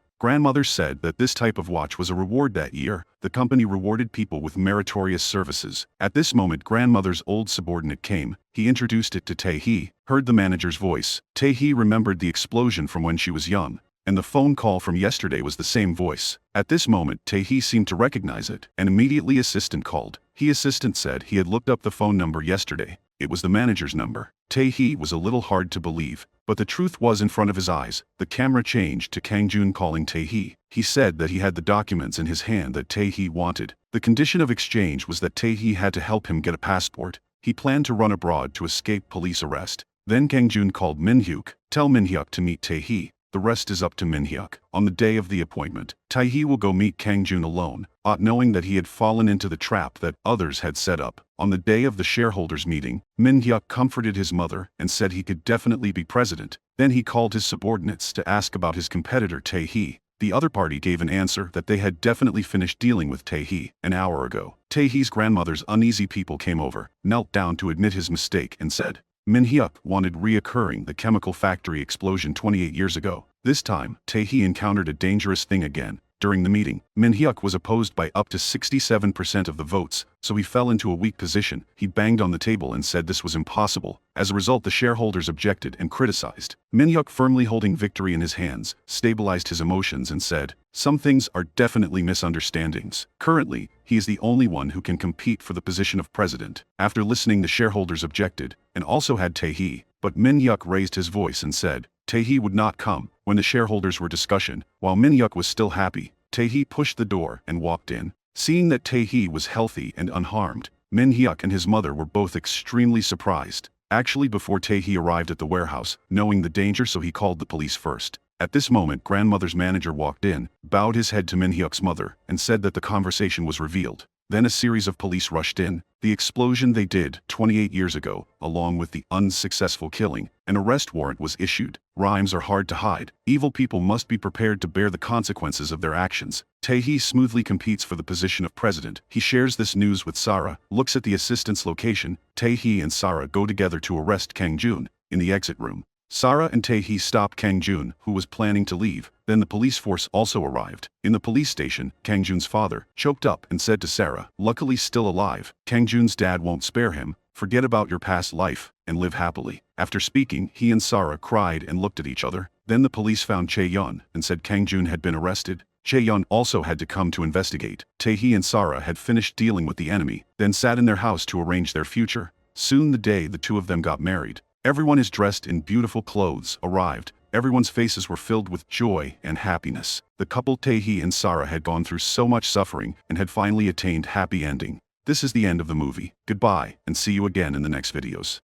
Grandmother said that this type of watch was a reward that year. The company rewarded people with meritorious services. At this moment, grandmother's old subordinate came. He introduced it to Tae-hee, heard the manager's voice. Tae-hee remembered the explosion from when she was young, and the phone call from yesterday was the same voice. At this moment, Tae-hee seemed to recognize it, and immediately assistant called. Assistant said he had looked up the phone number yesterday. It was the manager's number. Tae-hee was a little hard to believe, but the truth was in front of his eyes. The camera changed to Kangjun calling Tae-hee. He said that he had the documents in his hand that Tae-hee wanted. The condition of exchange was that Tae-hee had to help him get a passport. He planned to run abroad to escape police arrest. Then Kangjun called Min-hyuk. Tell Min-hyuk to meet Tae-hee. The rest is up to Min-hyuk. On the day of the appointment, Tae-hee will go meet Kangjun alone, knowing that he had fallen into the trap that others had set up. On the day of the shareholders meeting, Min-hyuk comforted his mother and said he could definitely be president. Then he called his subordinates to ask about his competitor Tae-hee. The other party gave an answer that they had definitely finished dealing with Tae-hee an hour ago. Tae-hee's grandmother's uneasy people came over, knelt down to admit his mistake and said, Min-hyuk wanted reoccurring the chemical factory explosion 28 years ago. This time, Tae-hee encountered a dangerous thing again. During the meeting, Min-hyuk was opposed by up to 67% of the votes, so he fell into a weak position. He banged on the table and said this was impossible. As a result, the shareholders objected and criticized. Min-hyuk, firmly holding victory in his hands, stabilized his emotions and said, some things are definitely misunderstandings. Currently, he is the only one who can compete for the position of president. After listening, the shareholders objected, and also had Tae-hee, but Min-hyuk raised his voice and said, Tae-hee would not come. When the shareholders were discussing, while Min-hyuk was still happy, Tae-hee pushed the door and walked in. Seeing that Tae-hee was healthy and unharmed, Min-hyuk and his mother were both extremely surprised. Actually, before Tae-hee arrived at the warehouse, knowing the danger, so he called the police first. At this moment, grandmother's manager walked in, bowed his head to Min-hyuk's mother, and said that the conversation was revealed. Then a series of police rushed in. The explosion they did 28 years ago, along with the unsuccessful killing, an arrest warrant was issued. Rhymes are hard to hide. Evil people must be prepared to bear the consequences of their actions. Tae-hee smoothly competes for the position of president. He shares this news with Sarah, looks at the assistant's location. Tae-hee and Sarah go together to arrest Kangjun. In the exit room, Sarah and Tae-hee stop Kangjun, who was planning to leave. Then the police force also arrived. In the police station, Kangjun's father choked up and said to Sarah, luckily still alive, Kangjun's dad won't spare him. Forget about your past life and live happily. After speaking, he and Sarah cried and looked at each other. Then the police found Chaeyeon and said Kangjun had been arrested. Chaeyeon also had to come to investigate. Tae-hee and Sarah had finished dealing with the enemy, then sat in their house to arrange their future. Soon the day the two of them got married. Everyone is dressed in beautiful clothes arrived. Everyone's faces were filled with joy and happiness. The couple Tae-hee and Sarah had gone through so much suffering and had finally attained happy ending. This is the end of the movie. Goodbye, and see you again in the next videos.